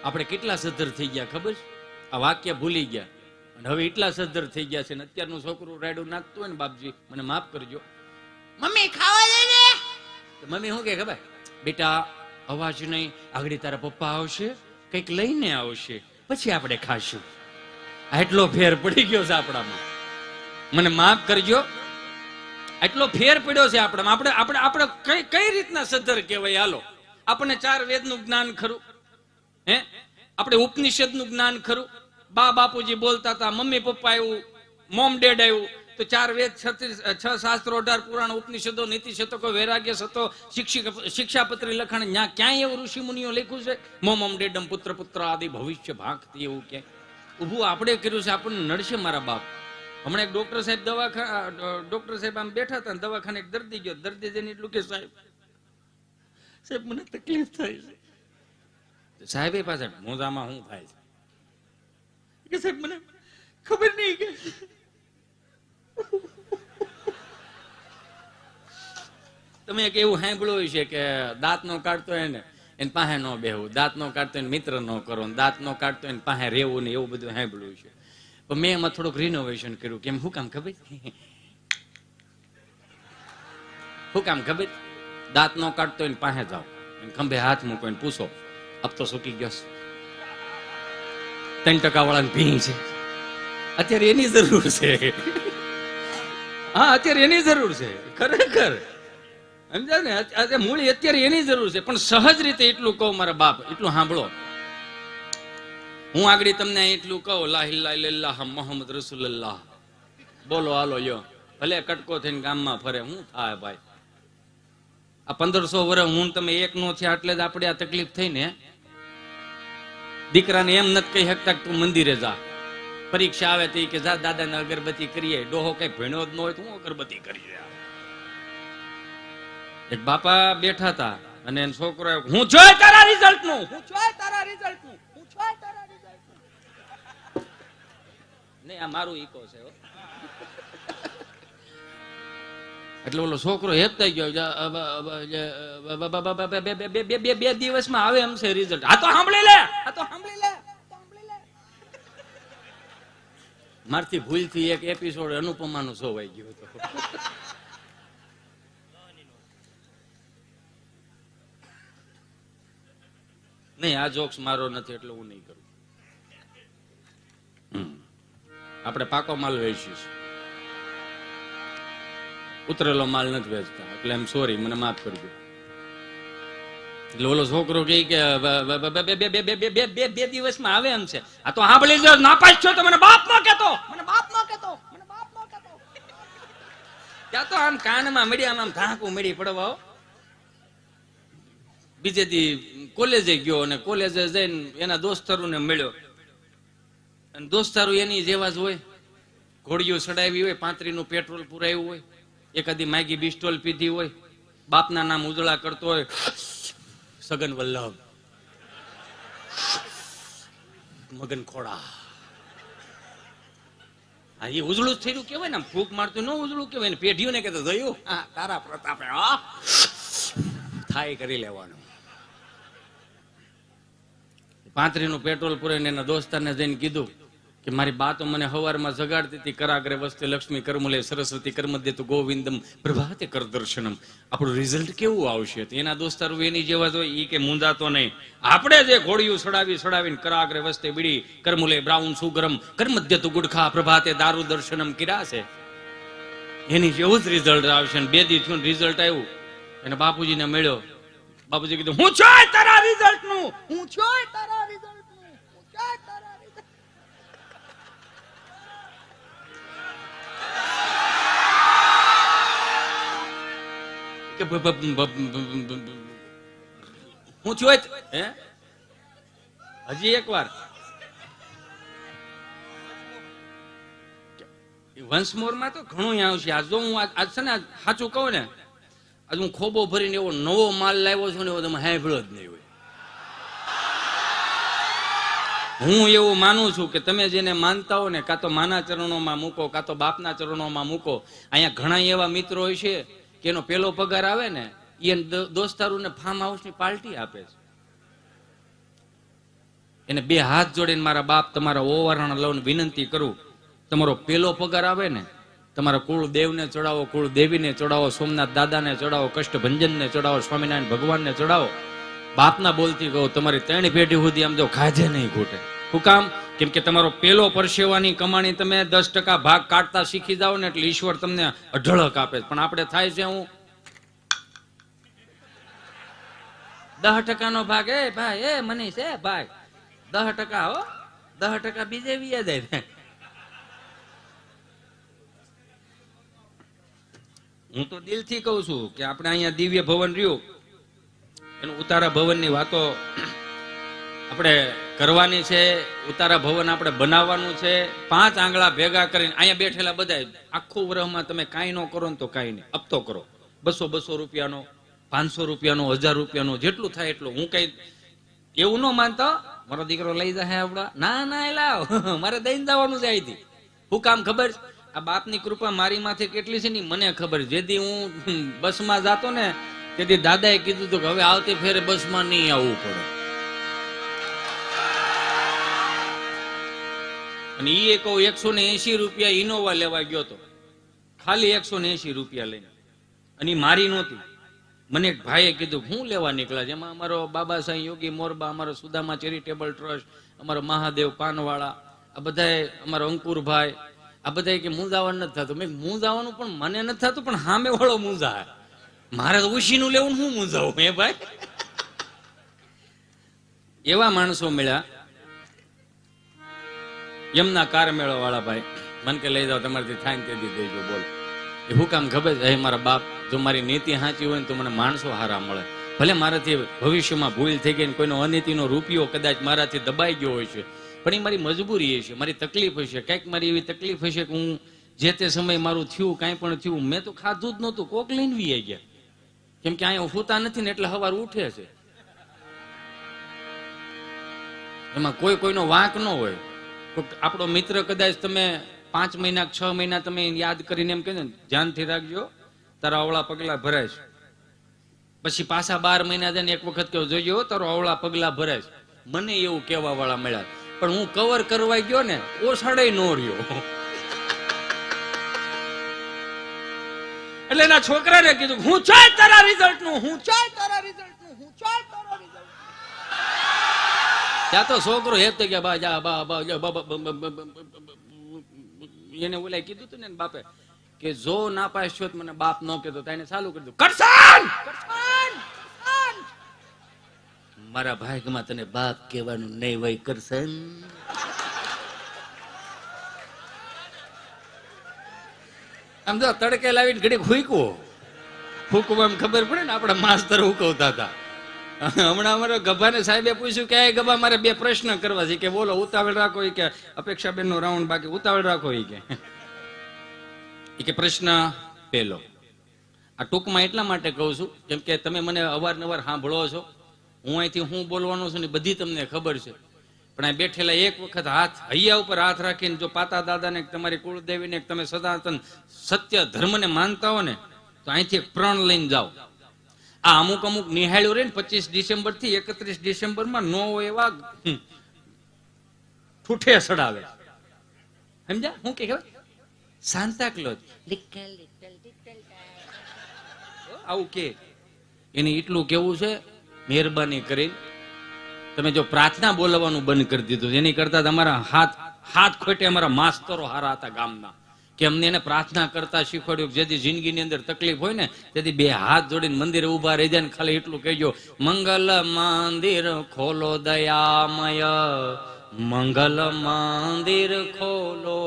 આપણે કેટલા સદ્ધર થઈ ગયા ખબર છે? આ વાક્ય ભૂલી ગયા અને હવે એટલા સદ્ધર થઈ ગયા છે ને અત્યારનું છોકરું રાયડું નાખતું હોય ને, બાપજી મને માફ કરજો, મમ્મી ખાવા દે ને. મમ્મી શું કે ખબર? બેટા અવાજ નહીં, આગળ તારા પપ્પા આવશે, કંઈક લઈને આવશે, પછી આપણે ખાશું. આટલો ફેર પડી ગયો છે આપણામાં. મને માફ કરજો, આટલો ફેર પડ્યો છે આપણામાં. આપણે કઈ રીતના સદ્ધર કહેવાય? હાલો, આપણને 4 વેદનું જ્ઞાન ખરું, હે આપણે ઉપનિષદનું જ્ઞાન ખરું. બા બાપુજી બોલતા હતા, મમ્મી પપ્પા આવ્યું, મોમ ડેડ આવ્યું, તો 4 વેદ, 6 શાસ્ત્રો, 18 પુરાણ, ઉપનિષદો, નીતિ શતકો, વૈરાગ્ય શતો, શિક્ષાપત્રી લખાણ. ત્યાં ક્યાંય એવું ઋષિ મુનિઓ લખ્યું છે મોમ ડેડમ પુત્ર પુત્ર આદિ ભવિષ્ય ભાગતી એવું ક્યાંય ઊભું આપણે કર્યું છે? આપણને નડશે મારા બાપ. હમણાં એક ડોક્ટર સાહેબ આમ બેઠા હતા, દવાખાને એક દર્દી ગયો. દર્દી જઈને એટલું કે સાહેબ મને તકલીફ થાય છે. સાહેબ એ પાસે મોજામાં શું થાય છે કે સાહેબ મને ખબર નહીં કે તમે એક એવું સાંભળ્યું છે કે દાંત નો કાઢતો હોય ને એને પાસે ન બેહવું, દાંત નો કાઢતો હોય મિત્ર ન કરો, દાંત નો કાઢતો હોય પાસે રહેવું ને, એવું બધું સાંભળ્યું છે. પણ મેં એમાં થોડુંક રિનોવેશન કર્યું. કેમ? શું કામ ખબર? શું કામ ખબર? દાંત નો કાઢતો હોય પાસે જાઓ, ખંભે હાથ મૂકો ને પૂછો અબ તો સુકી ગયો 3% વાળાને ભી છે, અત્યારે એની જરૂર છે. હા, અત્યારે એની જરૂર છે ખરેખર, સમજ્યા ને? આજે મૂળી અત્યારે એની જરૂર છે. પણ સહજ રીતે એટલું કહું મારા બાપ, એટલું સાંભળો. હું આગળ તમને એટલું કહું, લા ઇલાહા ઇલ્લલ્લાહ મુહમ્મદ રસૂલુલ્લાહ બોલો, હાલો યો. ભલે કટકો થઈને ગામમાં ફરે, હું થાય ભાઈ? આ 1500 વર્ષ હું તમે એક નો થયા એટલે જ આપણે આ તકલીફ થઈ ને. દીકરાને એમ નથી કહી શકતા કે તું મંદિરે જા. પરીક્ષા આવે તો કે જા દાદાને અગરબત્તી કરીએ. ડોહો કઈ ભણ્યો જ ન હોય તો હું અગરબત્તી કરી. એક બાપા બેઠા હતા અને એનો છોકરો આવ્યો, હું જોઈ તારા રિઝલ્ટ નું, હું જોઈ તારા રિઝલ્ટ નું, હું જોઈ તારા રિઝલ્ટ નું. નહીં, આ મારું ઈકો છે હો. એટલે ઓલો છોકરો હેપતાઈ ગયો, બે દિવસમાં આવે એમ છે રિઝલ્ટ. આ તો સાંભળી લે, આ તો સાંભળી લે. મારથી ભૂલથી એક એપિસોડ અનુપમાનું સોવાઈ ગયું હતું. નહીં, આ જોક્સ મારો નથી એટલે હું નહીં કરું. આપણે પાકો માલ વેચીશું, ઉતરેલો માલ નથી વેચતા. એટલે એમ સોરી, મને માફ કરજો. એટલે ઓલો છોકરો કહે કે બે દિવસમાં આવે એમ છે. આ તો સાંભળી જો, નાપાસ છો તો મને બાપ નો કહેતો, મને બાપ નો કહેતો, મને બાપ નો કહેતો. ત્યાં તો આમ કાનમાં મળી, આમ ધાકું મળી પડવા. બીજે દી કોલેજે ગયો અને કોલેજે જઈને એના દોસ્તારોને મળ્યો. અને દોસ્તારો એની જેવા જ હોય, ઘોડીઓ ચડાવી હોય, 35 નું પેટ્રોલ પુરાયું હોય, એકાદી માગી બિસ્ટોલ પીધી હોય, બાપના નામ ઉજળા કરતો હોય, સગન વલ્લભ, મગન ખોડા. હા, એ ઉજળું જ થયેલું કેવાય ને, ફૂંક મારતું ન ઉજળું કેવાય ને. પેઢીઓ ને કહેતો જોયું, તારા પ્રતાપે થાય કરી લેવાનું. 35 નું પેટ્રોલ પૂરાઈને એના દોસ્તારને જઈને કીધું કે મારી બા તો મને હવારમાં જગાડતી હતી, કરાગ્રે વસ્તે લક્ષ્મી કરમુલે સરસ્વતી કર્મદે તો ગોવિંદમ પ્રભાતે કર દર્શનમ. આપણું રિઝલ્ટ કેવું આવશે? એના દોસ્તારો એની જેવા હોય, ઈ કે મુંજાતો નહીં. આપણે જે ઘોડિયું સડાવીને કરાગ્રે વસ્તે બીડી કરમુલે બ્રાઉન સુગરમ કર્મદ્ય તો ગુડખા પ્રભાતે દારૂ દર્શનમ કર્યા છે, એની જેવું જ રિઝલ્ટ આવશે. 2 દી થયું, રિઝલ્ટ આવ્યું. એને બાપુજીને મળ્યો. બાપુજી કીધું, હું છું તારા રિઝલ્ટ નું, હું છું તારા રિઝલ્ટ નું, હું છું તારા રિઝલ્ટ. કે હું છું હે હજી એક વાર વંશ મોર માં તો ઘણું આવશે. આ જો હું આજ છે ને, સાચું કહું ને, આજ હું ખોબો ભરીને એવો નવો માલ લાવ્યો છું ને, એવો તમે સાંભળ્યો જ નહીં હોય. હું એવું માનું છું કે તમે જેને માનતા હો ને, કાં તો માના ચરણોમાં મૂકો, કાં તો બાપના ચરણોમાં મૂકો. અહીંયા ઘણા એવા મિત્રો હોય છે કે એનો પેલો પગાર આવે ને, એ દોસ્તારોને ફાર્મ હાઉસની પાર્ટી આપે છે. એને 2 હાથ જોડીને મારા બાપ તમારા ઓવારણ લઈને વિનંતી કરું, તમારો પેલો પગાર આવે ને, તમારા કુળદેવને ચડાવો, કુળદેવીને ચડાવો, સોમનાથ દાદાને ચડાવો, કષ્ટભંજનને ચડાવો, સ્વામિનારાયણ ભગવાનને ચડાવો. બાપના બોલતી કહો, તમારી 3 પેઢી સુધી આમ જો ખાજે નહીં ઘૂટે. શું કામ? કેમ કે તમારો પેલો પરસેવાની કમાણી તમે 10% ભાગ કાઢતા શીખી જાઓ ને, એટલે ઈશ્વર તમને અઢળક આપે. પણ આપણે થાય છે હું 10% નો ભાગ, એ ભાઈ, એ મનીષ, એ ભાઈ 10% હો, 10% બીજે વીએ જાય. હું તો દિલથી કહું છું કે આપણે અહીંયા દિવ્ય ભવન રહ્યું, એનું ઉતારા ભવનની વાતો આપણે કરવાની છે. ઉતારા ભવન આપણે બનાવવાનું છે. 5 આંગળા ભેગા કરીને અહીંયા બેઠેલા બધા આખું વર્ષમાં તમે કાંઈ ન કરો ને તો કાંઈ નહીં, હપ્તો કરો. 200 રૂપિયાનો, 500 રૂપિયાનો, 1000 રૂપિયાનો, જેટલું થાય એટલું. હું કઈ એવું ન માનતો મારો દીકરો લઈ જાય આપડા, ના એ લાવ, મારે દઈને જવાનું જાય હતી. શું કામ ખબર? આ બાપની કૃપા મારી માથે કેટલી છે ને મને ખબર. જેથી હું બસમાં જાતો ને, તેથી દાદાએ કીધું હતું કે હવે આવતી ફેરે બસમાં નહીં આવવું પડે. અને એ કહું 180 રૂપિયા ઇનોવા લેવા ગયો હતો, ખાલી 180 રૂપિયા લઈને. અને મારી નહોતી. મને એક ભાઈએ કીધું હું લેવા નીકળ્યા, જેમાં અમારો બાબા સાહેબ યોગી મોરબા, અમારો સુદામા ચેરિટેબલ ટ્રસ્ટ, અમારો મહાદેવ પાનવાળા, આ બધાય અમારો અંકુરભાઈ આ બધા કે મૂંઝાવાનું નથી થતું. મેં મૂંઝાવાનું પણ મને નથી થતું, પણ સામે વાળો મૂંઝાય. મારે તો ઉશીનું લેવું હું મૂંઝાવું હે ભાઈ. એવા માણસો મળ્યા યમના કાર મેળો વાળા ભાઈ. મન કે લઈ જાઓ તમારાથી થાય ને તે દેજો. બોલો એ હું કામ ખબર છે? મારા બાપ, જો મારી નીતિ સાચી હોય ને તો મને માણસો હારા મળે. ભલે મારાથી ભવિષ્યમાં ભૂલ થઈ ગઈ, કોઈનો અનીતિનો રૂપિયો કદાચ મારાથી દબાઈ ગયો હોય છે, પણ એ મારી મજબૂરી હશે, મારી તકલીફ હશે, કંઈક મારી એવી તકલીફ હશે કે હું જે તે સમયે મારું થયું કાંઈ પણ થયું, મેં તો ખાધું જ નહોતું, કોક લઈને વી ગયા. કેમ કે અહીંયા હોતા નથી ને એટલે સવાર ઉઠે છે. એમાં કોઈ કોઈનો વાંક ન હોય. આપણો મિત્ર કદાચ તમે 5 મહિના 6 મહિના તમે યાદ કરીને એમ કહે ને ધ્યાનથી રાખજો તારા અવળા પગલા ભરાય છે, પછી પાછા 12 મહિના જઈને એક વખત કહો જોજો તારો અવળા પગલા ભરાય છે. મને એવું કહેવા વાળા મળ્યા, પણ હું કવર કરવા ગયો ને ઓસાડે નો રહ્યો. એટલે એના છોકરાને કીધું હું ચાય તારા રિઝલ્ટ નું, હું ચાય તારા રિઝલ્ટ નું, હું ચાય તારા રિઝલ્ટ. ત્યાં તો છોકરો હેત થઈ ગયા, બા જા બા બા એને ઓલા કીધું તું ને બાપે કે જો ના પાસ છો મને બાપ નો કહેતો, તેને ચાલુ કરી દીધું કરશન. મારા ભાગમાં તને બાપ કહેવાનું નહીં હોય કરશન. આમ જો તડકે લાવીને ઘડી ફૂકવામાં ખબર પડે ને, આપણા માસ્તર હુકવતા હતા. હમણાં અમારા ગભાને સાહેબે પૂછ્યું કે આ ગભા મારે 2 પ્રશ્ન કરવા છે, કે બોલો ઉતાવળ રાખો કે અપેક્ષાબેન નો રાઉન્ડ બાકી, ઉતાવળ રાખો કે પ્રશ્ન પહેલો. આ ટૂંકમાં એટલા માટે કહું છું કેમ કે તમે મને અવારનવાર સાંભળો છો, હું અહીંથી હું બોલવાનો છું ને બધી તમને ખબર છે, પણ આ બેઠેલા એક વખત હાથ હૈયા ઉપર હાથ રાખીને જો પાતા દાદાને તમારી કુળદેવીને તમે સનાતન સત્ય ધર્મને માનતા હો ને તો અહીંથી પ્રણ લઈને જાઓ. આ અમુક નિહાળ્યું રે ને 25 ડિસેમ્બર થી 31 ડિસેમ્બરમાં નો એવા ઠૂઠે સડાવે, સમજ્યા? હું કે ખબર સાન્તા ક્લોઝ આવું કે એને એટલું કેવું છે, મહેરબાની કરીને તમે જો પ્રાર્થના બોલવાનું બંધ કરી દીધું, એની કરતા તમારા હાથ ખોટે અમારા માસ્તરો હારા હતા ગામના, કે અમને એને પ્રાર્થના કરતા શીખવાડ્યું. જેથી જિંદગીની અંદર તકલીફ હોય ને તેથી 2 હાથ જોડીને મંદિરે ઉભા રહી જાય ને ખાલી એટલું કહેજો મંગલ મંદિર ખોલો દયામય, મંગલ મંદિર ખોલો.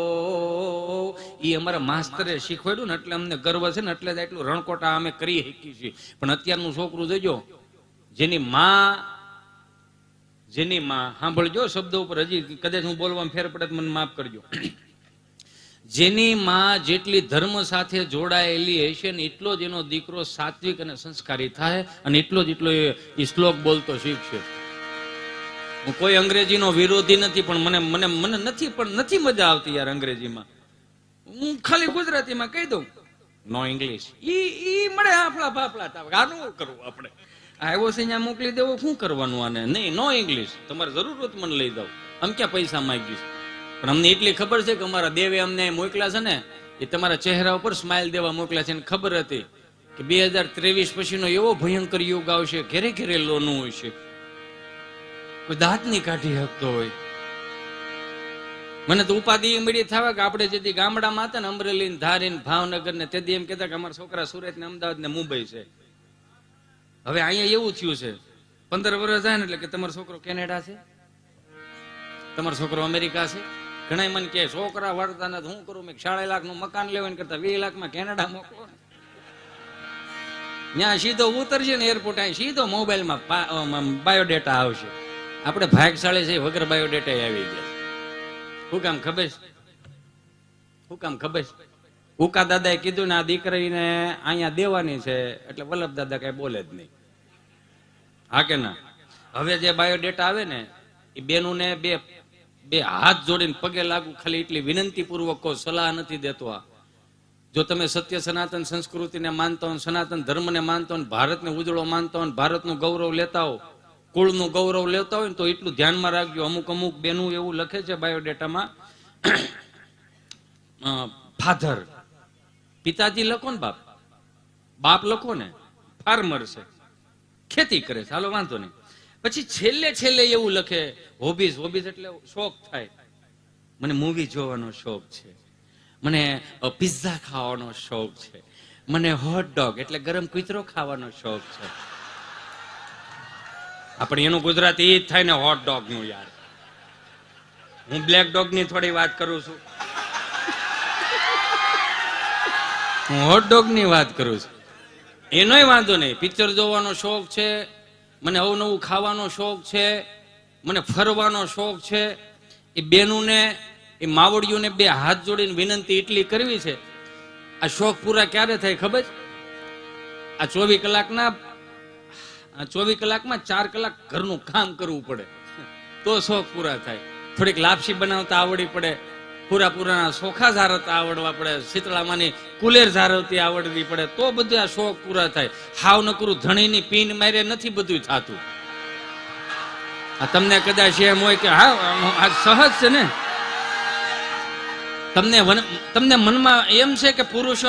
એ અમારા માસ્તરે શીખવાડ્યું ને એટલે અમને ગર્વ છે ને, એટલે જ એટલું રણકોટા અમે કરી શકીએ છીએ. પણ અત્યારનું છોકરું જોજો, જેની માં સાંભળજો શબ્દો ઉપર, હજી કદાચ હું બોલવામાં ફેર પડે મને માફ કરજો. જેની માં જેટલી ધર્મ સાથે જોડાયેલી હશે ને એટલો જ એનો દીકરો સાત્વિક અને સંસ્કારી થાય, અને એટલો જ એ શ્લોક બોલતો શીખશે. હું કોઈ અંગ્રેજીનો વિરોધી નથી, પણ મને નથી મજા આવતી યાર અંગ્રેજીમાં. હું ખાલી ગુજરાતીમાં કહી દઉં નો ઇંગ્લિશ, ઈ મળે આપણા બાપલા આનું કરવું આપણે. આવ્યો છે અહીંયા મોકલી દેવો, શું કરવાનું આને? નહીં, નો ઇંગ્લિશ, તમારે જરૂરત મને લઈ જાવ, આમ ક્યાં પૈસા માંગીશ. પણ અમને એટલી ખબર છે કે અમારા દેવે અમને મોકલ્યા છે ને એ તમારા ચહેરા ઉપર સ્માઇલ દેવા મોકલ્યા છે. ખબર હતી કે 2023 પછીનો એવો ભયંકર યુગ આવશે, ઘેરે ઘેરે લોનું હોય છે, કોઈ દાંત નહીં કાઢી શકતો હોય. મને તો ઉપાધિ મળી થવા કે આપણે જેથી ગામડામાં હતા ને અમરેલી ને ધારી ને ભાવનગર ને તેથી એમ કહેતા કે અમારા છોકરા સુરત ને અમદાવાદ ને મુંબઈ છે. હવે અહીંયા એવું થયું છે 15 વર્ષ જાય ને એટલે કે તમારો છોકરો કેનેડા છે, તમારો છોકરો અમેરિકા છે. ઘણા મને કે છોકરા વળતા નથી, હું કરું? મેં 4.5 લાખનું મકાન લેવાનું કરતા 20 લાખમાં કેનેડા મોકલો. ત્યાં સીધો ઉતરશે ને એરપોર્ટ, અહીં સીધો મોબાઈલમાં બાયોડેટા આવશે. આપણે ભાગશાળી છે, વગર બાયોડેટા આવી ગયા. શું કામ ખબર? ઉકા દાદાએ કીધું ને આ દીકરીને અહીંયા દેવાની છે, એટલે વલ્લભ દાદા કઈ બોલે જ નહીં. હા કે ના? હવે જે બાયોડેટા આવે ને એ બેનું ને બે હાથ જોડીને પગે લાગુ, ખાલી એટલી વિનંતી પૂર્વક કહો, સલાહ નથી દેતો. આ જો તમે સત્ય સનાતન સંસ્કૃતિને માનતા હો, સનાતન ધર્મને માનતા હો, ભારતને ઉજળો માનતા હો, ભારતનું ગૌરવ લેતા હો, કુળનું ગૌરવ લેતા હોય ને તો એટલું ધ્યાનમાં રાખજો. અમુક બેનું એવું લખે છે બાયોડેટામાં, ફાધર, પિતાજી લખો ને બાપ લખો ને ફાર્મર છે, ખેતી કરે છે, હાલો વાંધો નહીં. પછી છેલ્લે એવું લખે હોબીઝ એટલે શોખ થાય. મને મૂવી જોવાનો શોખ છે, મને પિઝા ખાવાનો શોખ છે, મને હોટ ડોગ એટલે ગરમ કૂતરો ખાવાનો શોખ છે. આપણે એનું ગુજરાતી એ જ થાય ને, હોટ ડોગ નું. યાર હું બ્લેક ડોગ ની થોડી વાત કરું છું, હું હોટ ડોગ ની વાત કરું છું. એનોય વાંધો નહીં, પિક્ચર જોવાનો શોખ છે, મને અવનવું ખાવાનો શોખ છે, મને ફરવાનો શોખ છે. એ બેનુને એ માવડીઓને બે હાથ જોડીને વિનંતી એટલી કરવી છે, આ શોખ પૂરા ક્યારે થાય ખબર? આ 24 કલાકમાં 4 કલાક ઘરનું કામ કરવું પડે તો શોખ પૂરા થાય. થોડીક લાપસી બનાવતા આવડવી પડે, પૂરા સોખા ઝારવતા આવડવા પડે, શીતળામાની કુલેર ઝારવતી આવડવી પડે, તો બધું આ શોખ પૂરા થાય. હાવ નકરું ધણીની પીન મારે નથી બધું થતું. આ તમને કદાચ એમ હોય કે હા આ સહજ છે ને, તમને મનમાં એમ છે કે પુરુષો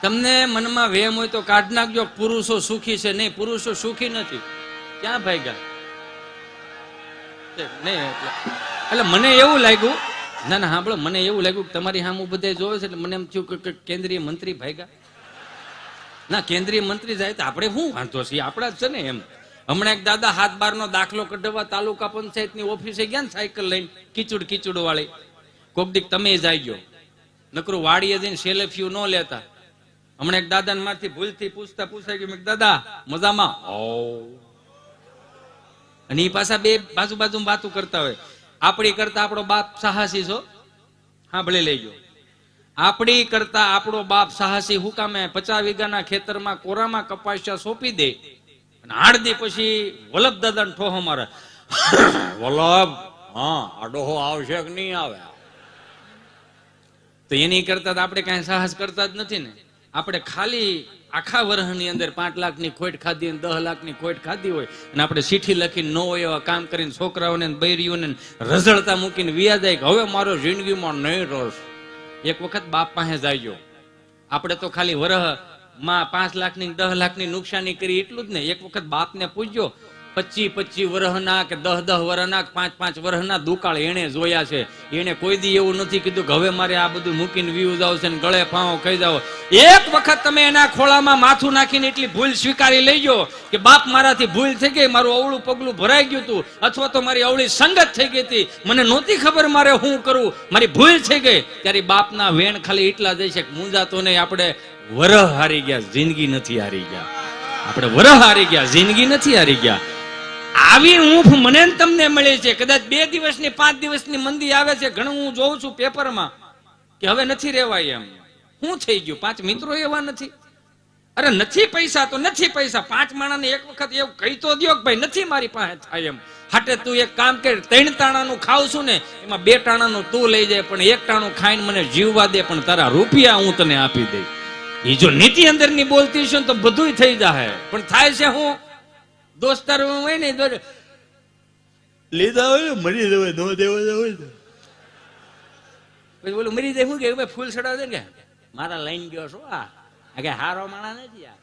તમને મનમાં વેમ હોય તો કાઢ નાખજો, પુરુષો સુખી છે. નહીં, પુરુષો સુખી નથી. ક્યાં ભાગ્યા? નહીં એટલે મને એવું લાગ્યું, ના સાંભળો, મને એવું લાગ્યું કે તમારી સામું બધે જોવે છે એટલે મને એમ થયું કે કેન્દ્રીય મંત્રી ભાગ્યા. ના, કેન્દ્રીય મંત્રી જાય તો આપણે શું વાંધો છીએ, આપણા જ છે ને. એમ હમણાં એક દાદા 7/12 દાખલો કઢાવવા તાલુકા પંચાયતની ઓફિસે ગયા ને, સાયકલ લઈને, કીચડ વાળી. કોક દીક તમે જાય ગયો, નકરું વાડીએ જઈને સેલ્ફી ન લેતા. હમણાં એક દાદા માંથી ભૂલથી પૂછાઈ ગયું, દાદા મજામાં? અને એ પાછા બે બાજુ વાતું કરતા હોય. આપણી કરતા આપણો બાપ સાહસી છો, હા ભલે લઈ ગયો. આપણી કરતા આપણો બાપ સાહસી હું કામે 50 વીઘાના ખેતરમાં કોરામાં કપાસિયા સોંપી દે, અને 8 દી પછી વલ્લભ દાદાને ઠોહો મારે, વલ્લભ હા આ ડોહો આવશે કે નહીં આવે? તો એની કરતા આપણે કઈ સાહસ કરતા જ નથી ને. આપણે ખાલી આખા વર્ષની અંદર 5 લાખની ખોટ ખાધી અને 10 લાખની ખોટ ખાધી હોય, અને આપણે ચીઠી લખીને ન હોય એવા કામ કરીને છોકરાઓને બૈરીઓને રઝળતા મૂકીને વ્યા જાય કે હવે મારો જિંદગીમાં નહીં રસ. એક વખત બાપ પાસે જાયજો. આપણે તો ખાલી વરહમાં 5 લાખની 10 લાખની નુકસાની કરી એટલું જ ને. એક વખત બાપને પૂછજો, 25 વર્ષના કે 10 વર્ષના 5 વર્ષના દુકાળ એને જોયા છે. એને કોઈ દી એવું નથી કીધું કે હવે મારે આ બધું મૂકીને વ્યૂ જાવ છે ને ગળે ફાંવો ખાઈ જાવ. એક વખત તમે એના ખોળામાં માથું નાખીને એટલી ભૂલ સ્વીકારી લેજો કે બાપ મારાથી ભૂલ થઈ ગઈ, મારું અવળું પગલું ભરાઈ ગયું હતું, અથવા તો મારી અવળી સંગત થઈ ગઈ હતી, મને નહોતી ખબર મારે શું કરવું, મારી ભૂલ થઈ ગઈ. ત્યારે બાપના વેણ ખાલી એટલા જ છે કે મૂંઝાતો નહીં. આપણે વરહ હારી ગયા, જિંદગી નથી હારી ગયા. આપણે વરહ હારી ગયા, જિંદગી નથી હારી ગયા. આવી ઊંઘ મને તમને મળે છે. કદાચ 2 દિવસની 5 દિવસની મંદી આવે છે. ઘણું હું જોઉં છું પેપરમાં કે હવે નથી રહેવાય એમ. શું થઈ ગયું? 5 મિત્રો એવા નથી? અરે નથી પૈસા તો નથી પૈસા. 5 માણાને એક વખત એવું કહી તો દો કે ભાઈ નથી મારી પાસે થાય એમ. હાટે તું એક કામ કર, 3 ટાણાનું ખાવ છું ને એમાં 2 ટાણાનું તું લઈ જાય, પણ 1 ટાણું ખાઈને મને જીવવા દે, પણ તારા રૂપિયા હું તને આપી દઈ. એ જો નીતિ અંદરની બોલતી છે ને તો બધું થઈ જાય. પણ થાય છે હું દોસ્તાર હોય ને લીધા હોય મરી જવાય, ન દેવા હોય પછી બોલું મરી જાય. શું કે ફૂલ ચડાવ દે કે મારા લઈને ગયો છો, આ કે હારો માણા નથી આ.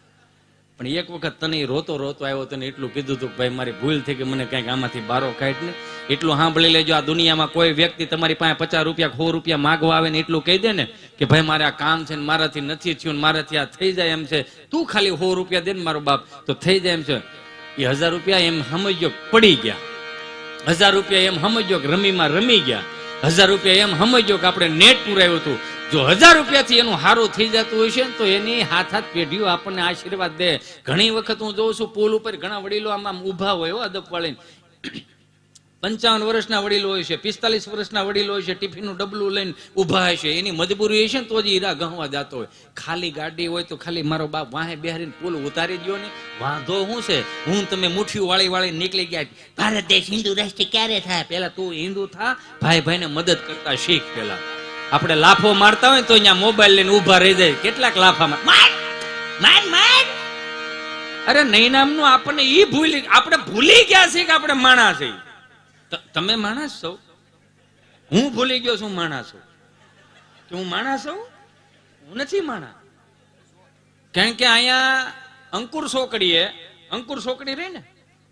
પણ એક વખત તને રોતો આવ્યો, તને એટલું કીધું હતું કે ભાઈ મારી ભૂલ થઈ કે મને કઈક આમાંથી બારો કાઢ ને. એટલું સાંભળી લેજો. આ દુનિયામાં કોઈ વ્યક્તિ તમારી પાસે 50 રૂપિયા 100 રૂપિયા માગવા આવે ને એટલું કહી દે ને કે ભાઈ મારે આ કામ છે ને મારાથી નથી થયું, મારાથી આ થઈ જાય એમ છે, તું ખાલી 100 રૂપિયા દે ને મારો બાપ તો થઈ જાય એમ છે. એ 1000 રૂપિયા એમ સમજો પડી ગયા, 1000 રૂપિયા એમ સમજો કે રમીમાં રમી ગયા, 1000 રૂપિયા એમ સમજો કે આપણે નેટ પુરાયું હતું. જો 1000 રૂપિયાથી એનું સારું થઈ જતું હોય છે ને તો એની હાથ પેઢીઓ આપણને આશીર્વાદ દે. ઘણી વખત હું જોઉં છું પુલ ઉપર ઘણા વડીલો આમ ઉભા હોય અદબ વાળીને, 55 વર્ષના વડીલો હોય છે, 45 વર્ષના વડીલો હોય છે, ટિફિનનું ડબલું લઈને ઉભા હશે. એની મજબૂરી હોય છે ને તો જ હીરા ગહવા જતો હોય. ખાલી ગાડી હોય તો ખાલી મારો બાપ વાહે બેહારીને પુલ ઉતારી દો ને, વાંધો શું છે? હું તમે મુઠ્ઠીઓ વાળી નીકળી ગયા. ભારત દેશ હિન્દુ રાષ્ટ્ર ક્યારે થાય? પેલા તું હિન્દુ થા, ભાઈને મદદ કરતા શીખ. પેલા આપણે લાફો મારતા હોય તો અહીંયા મોબાઈલ લઈને ઉભા રહી જાય. કેટલાક લાફા માર. અરે નહીં નામનું આપણને આપણે ભૂલી ગયા છે કે આપણે માણસ છે. તમે માણસ છો? હું ભૂલી ગયો છું માણસ છું કે હું માણસ છું? હું નથી માણસ. કારણ કે અહીંયા અંકુર છોકડી રહી ને,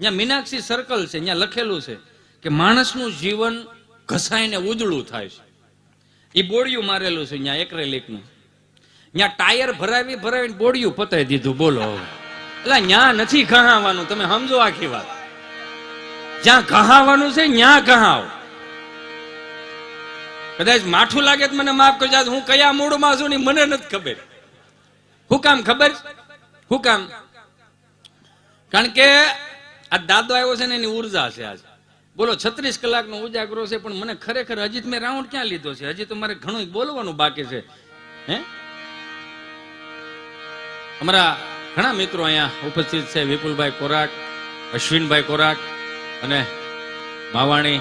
ત્યાં મીનાક્ષી સર્કલ છે, ત્યાં લખેલું છે કે માણસનું જીવન ઘસાઈને ઉજળું થાય છે. એ બોડિયું મારેલું છે ત્યાં એક્રેલિકનું. ત્યાં ટાયર ભરાવીને બોડિયું પતાવી દીધું. બોલો એટલે ત્યાં નથી ઘહાવાનું. તમે સમજો આખી વાત. જ્યાં ઘહાવાનું છે ત્યાં ઘહાવ. કદાચ માઠું લાગે તો મને માફ કરજો. હું કયા મૂડમાં છું ને મને નથી ખબર. શું કામ ખબર? શું કામ? કારણ કે આ દાદો આવ્યો છે ને એની ઉર્જા છે આજ. બોલો 36 કલાકનો ઉજાગરો છે, પણ મને ખરેખર હજી મેં રાઉન્ડ ક્યાં લીધો છે? હજી તો મારે ઘણું બોલવાનું બાકી છે. હે, અમારા ઘણા મિત્રો અહીંયા ઉપસ્થિત છે. વિપુલભાઈ કોરાટ, અશ્વિનભાઈ કોરાટ અને માવાણી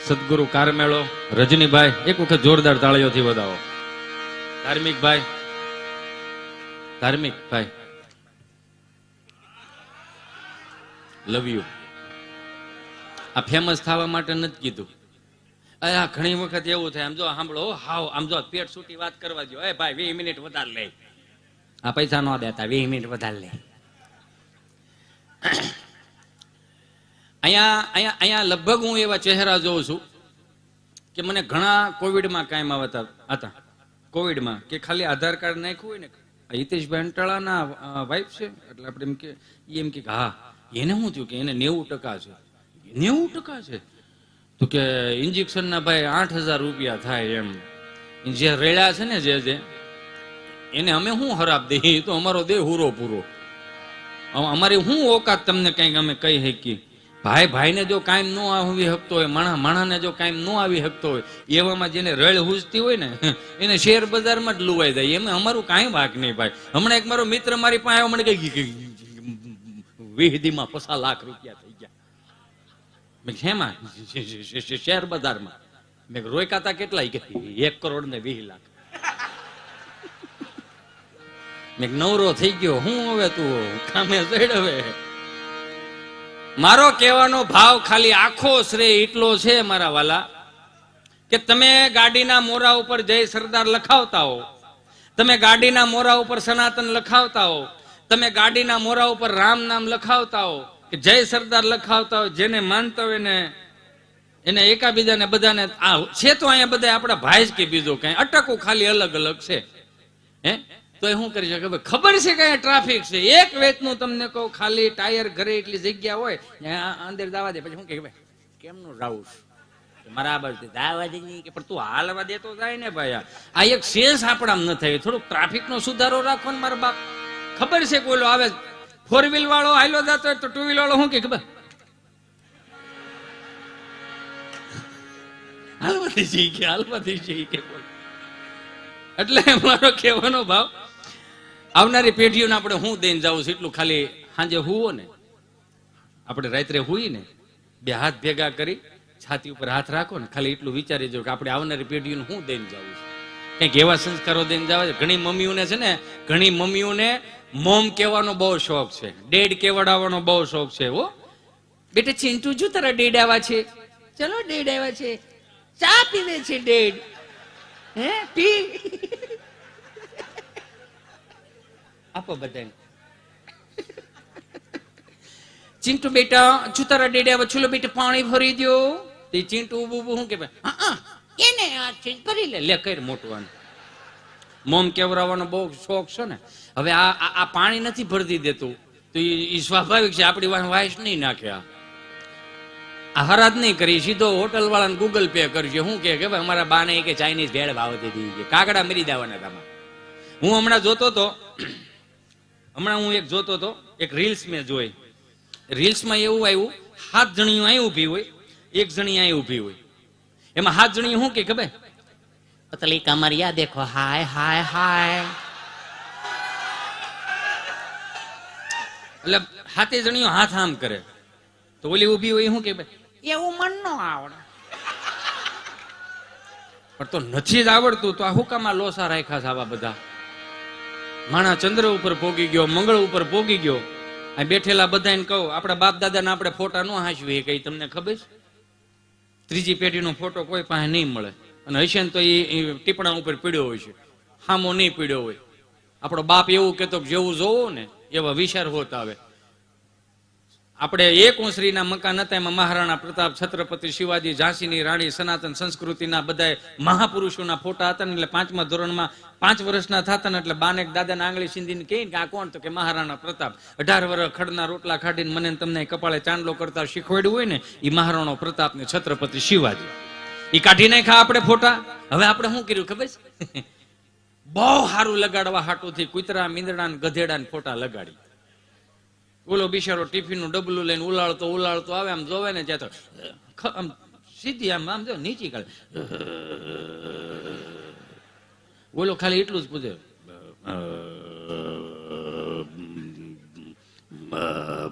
સદગુરુ કારમેળો, રજનીભાઈ. એક વખત જોરદાર તાળીઓથી વધાવો. Dharmikbhai love you. આ ફેમસ થવા માટે નથી કીધું. આ ઘણી વખત એવું થાય. આમ જો સાંભળો, હાવ આમ જો પેટ છૂટી વાત કરવા દો. એ ભાઈ 20 મિનિટ વધારે લે. આ પૈસા ન દેતા, 20 મિનિટ વધારે લે. અહીંયા લગભગ હું એવા ચહેરા જોઉં છું કે મને ઘણા કોવિડમાં કાયમ આવતા હતા. કોવિડમાં કે ખાલી આધાર કાર્ડ નાખ્યું હોય ને, હિતેશભાઈ અંટાળાના વાઇફ છે એટલે આપણે એમ કે હા, એને શું થયું કે એને 90% છે. 90% છે તો કે ઇન્જેક્શન ના ભાઈ 8,000 રૂપિયા થાય. એમ જે રેડા છે ને જે એને અમે શું હરાબ દઈએ? તો અમારો દેહ હુરો પૂરો. અમારી શું ઓકાત તમને કઈક અમે કહી શકીએ? ભાઈને જો કાયમ ન આવી શકતો હોય, માણાને જો કાયમ ન આવી શકતો હોય, એવામાં જેને રળ હુજતી હોય ને એને શેર બજારમાં જ લુવાઈ જાય. એમાં અમારું કાંઈ વાંક નહીં ભાઈ. હમણાં એક મારો મિત્ર મારી પાસે આવ્યો, મને કઈ 20 દીમાં 50 લાખ રૂપિયા થઈ ગયા. મેં શેમાં? શેર બજારમાં. મેં રોકાતા કેટલા? 1 કરોડ ને 20 લાખ. મેં નવરો થઈ ગયો. હું હવે તું કામે ચડ. હવે મારો કહેવાનો ભાવ ખાલી આખો શ્રેય એટલો છે મારા વાલા, કે તમે ગાડીના મોરા ઉપર જય સરદાર લખાવતા હો, તમે ગાડીના મોરા ઉપર સનાતન લખાવતા હો, તમે ગાડીના મોરા ઉપર રામ નામ લખાવતા હો, કે જય સરદાર લખાવતા હો, જેને માનતા હોય ને એને એકાબીજાને બધાને આ છે તો અહીંયા બધા આપણા ભાઈ જ કે બીજો કઈ અટકું ખાલી અલગ અલગ છે. હે તો શું કરી શકે? ખબર છે કે ટ્રાફિક છે. એક વેચનું તમને કહું, ખાલી ટાયર ઘરે એટલી જગ્યા હોય અંદર જવા દે. પછી શું કે ભાઈ કેમનું રાઉસ મારા બાજુ દાવા દે નહીં કે પણ તું હાલવા દેતો જાય ને ભાઈ. આ એક સેન્સ આપણામાં ન થાય. થોડુંક ટ્રાફિક નો સુધારો રાખો ને મારા બાપ. ખબર છે કોઈલો આવે 4 વ્હીલ વાળો હાલો જતો હોય તો 2 વ્હીલ વાળો શું કે ખબર? હાલવાથી જઈ કે એટલે મારો કહેવાનો ભાવ, આવનારી પેઢીઓને આપણે હું દઈને જાવું છું એટલું. ખાલી સાંજે હુવો ને, આપણે રાત્રે હુઈ ને 2 હાથ ભેગા કરી છાતી ઉપર હાથ રાખો ને, ખાલી એટલું વિચારી જો કે આપણે આવનારી પેઢીઓને હું દઈને જાવું છું. કંઈક એવા સંસ્કારો દઈને જવા. ઘણી મમ્મીઓને છે ને, ઘણી મમ્મીઓને મોમ કહેવાનો બહુ શોખ છે, ડેડ કહેવડાવવાનો બહુ શોખ છે. હો બેટા ચિંટુ જો તારા ડેડ આવ્યા છે, ચલો ડેડ આવ્યા છે, ચા પીવે છે ડેડ. હે પી આપો બધાને. ચિંટુ બેટા જો તારા ડેડ આવ્યા, ચલો બેટા પાણી ભરી દો. તે ચિંટુ ઉભું શું કે ભાઈ એને આ ચીજ ભરી લે કઈ મોટવાનું. મોમ કેવરાવાનો બહુ શોખ છે ને. હવે આ પાણી નથી ભરતી દેતું તો એ સ્વાભાવિક છે. આપણી વાઈસ નહીં નાખે. આ હરાજ નહીં કરી, સીધો હોટલ વાળાને ગૂગલ પે કરશે. શું કે ભાઈ અમારા બાને કે ચાઇનીઝ ભેળ ભાવ દીધી, કાગડા મરી દેવાના તમારે. હું હમણાં એક જોતો હતો એક રીલ્સ મેં જોઈ. રીલ્સમાં એવું આવ્યું, 7 જણીઓ અહીં ઊભી હોય, 1 જણી અહીં ઊભી હોય. એમાં 7 જણી શું કે ખબર? પતલી કમરિયા દેખો, હાય હાય હાય. એટલે 7 જણીઓ હાથ આમ કરે તો ઓલી ઊભી હોય શું કે ભાઈ એવું મન નો આવડે. પણ તો નથી જ આવડતું તો આ હુકામાં લોસા રાખ્યા છે આવા બધા. માણા ચંદ્ર ઉપર પોગી ગયો, મંગળ ઉપર પોગી ગયો. આ બેઠેલા બધાને કહું, આપણા બાપ દાદાના આપણે ફોટા ન હાંચવી કઈ તમને ખબર છે? 3જી પેઢીનો ફોટો કોઈ પાસે નહીં મળે, અને હશે ને તો એ ટીપણા ઉપર પીડ્યો હોય છે, હામો નહીં પીડ્યો હોય. આપણો બાપ એવું કહેતો જેવું જોવો ને એવા વિચાર હોત આવે. આપણે એક ઓસરીના મકાન હતા, એમાં મહારાણા પ્રતાપ, છત્રપતિ શિવાજી, ઝાંસીની રાણી, સનાતન સંસ્કૃતિના બધા મહાપુરુષોના ફોટા હતા ને એટલે 5મા ધોરણમાં 5 વર્ષના થતા ને એટલે બાને દાદાના આંગળી સીંધીને કહે કે આ કોણ? તો કે મહારાણા પ્રતાપ. 18 વર્ષ ખડના રોટલા ખાડીને મને ને તમને કપાળે ચાંદલો કરતા શીખવાડ્યું હોય ને એ મહારાણો પ્રતાપ ને છત્રપતિ શિવાજી. એ કાઢી નાખ્યા આપણે ફોટા. હવે આપણે શું કર્યું ખબર છે? બહુ સારું લગાડવા હાટુથી કૂતરા, મીંદડા ને ગધેડા ને ફોટા લગાડી. ઓલો બિચારો ટિફિન નું ડબલું લઈને ઉલાળતો આવે, આમ જોવે ને ત્યાં તો આમ સીધી આમ જો નીચી કાઢે. ઓલો ખાલી એટલું જ પૂછે,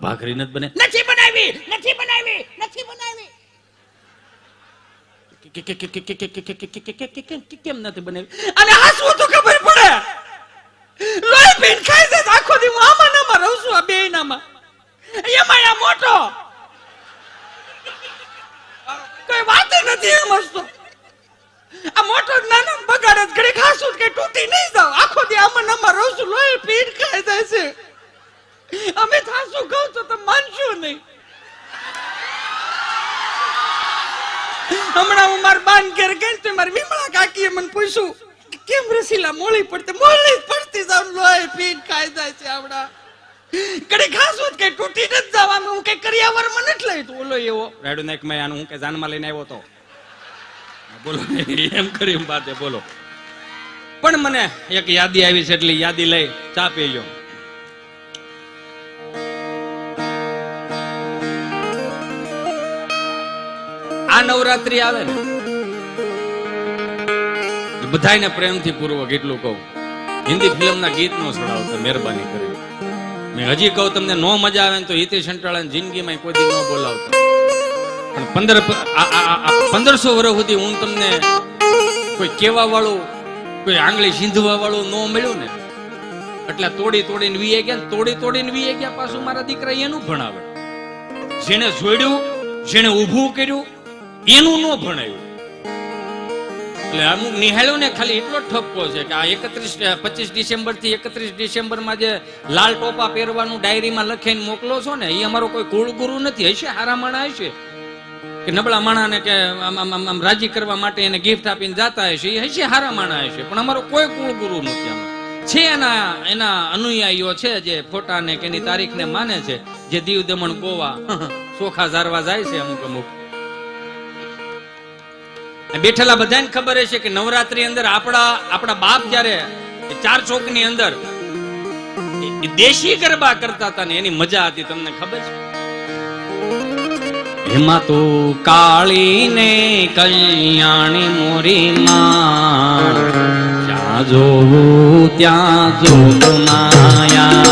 ભાખરી નથી બને? નથી બનાવી. કેમ નથી બનાવી? અને હાસવું તો ખબર પડે. લોહી પીને ખાઈ જાય આખો દી. હું આમાં નામાં રહું છું, આ બે નામાં. એમાં આ મોટો કોઈ વાત નથી. એમ હસતો આ મોટો નાનો બગાડે ઘડી ખાસું કે તૂટી નહીં જાવ. આખો દી આમાં નામાં રહું છું, લોહી પીને ખાઈ જાય છે. અમે થાસું કહું તો તમે માનશો નહીં. હમણાં હું મારા બાન ઘેર ગઈ તો મારી વિમળા કાકીએ મને પૂછ્યું કેમ રસીલા મોળી પડતી જાવ, લોહી પીને ખાઈ જાય છે. આવડા કડી ખાસું જ કઈ તૂટી નથી જવાનું. હું કઈ કરિયાવર માં નથી લઈ તો ઓલો એવો રાડુ નાખ મેં આનું હું કે જાનમાં લઈને આવ્યો તો બોલો એમ કરી બાતે બોલો. પણ મને એક યાદી આવી છે એટલે યાદી લઈ ચા પી લ્યો. આ નવરાત્રી આવે ને બધાને પ્રેમથી પૂર્વક એટલું કહું, હિન્દી ફિલ્મના ગીત નો સડાવતા મહેરબાની કરી. મેં હજી કહું તમને નો મજા આવે ને તો હિતેશ અંટાળાની જિંદગીમાં કોઈ દી ન બોલાવતા. પણ 1500 વર્ષ સુધી હું તમને કોઈ કેવા વાળું, કોઈ આંગળી સીંધવા વાળું ન મળ્યું ને એટલે તોડીને વીએ ગયા. તોડીને વીએ ગયા. પાછું મારા દીકરા એનું ભણાવે. જેને જોડ્યું, જેને ઊભું કર્યું એનું ન ભણાયું. એટલે અમુક નિહાળ્યું ને ખાલી એટલો જ ઠપકો છે કે આ 25 ડિસેમ્બર થી 31 ડિસેમ્બરમાં જે લાલ ટોપા પહેરવાનું ડાયરીમાં લખીને મોકલો છો ને એ અમારો કોઈ કુળગુરુ નથી. હશે હારા માણા હશે કે નબળા માણાને કે આમ રાજી કરવા માટે એને ગિફ્ટ આપીને જાતા હશે, એ હશે હારા માણા હશે, પણ અમારો કોઈ કુળગુરુ નથી. આમાં છે એના અનુયાયીઓ છે જે ફોટાને કે એની તારીખને માને છે, જે દીવ દમણ ગોવા સોખા ઝારવા જાય છે. અમુક બેઠેલા બધાને ખબર હશે કે નવરાત્રી અંદર આપણા બાપ જયારે 4 ચોકની અંદર દેશી ગરબા કરતા હતા ને એની મજા હતી. તમને ખબર છે? એમાં તો કાળી ને કલ્યાણી મોરી માં, જ્યાં જોવું ત્યાં જોત માયા.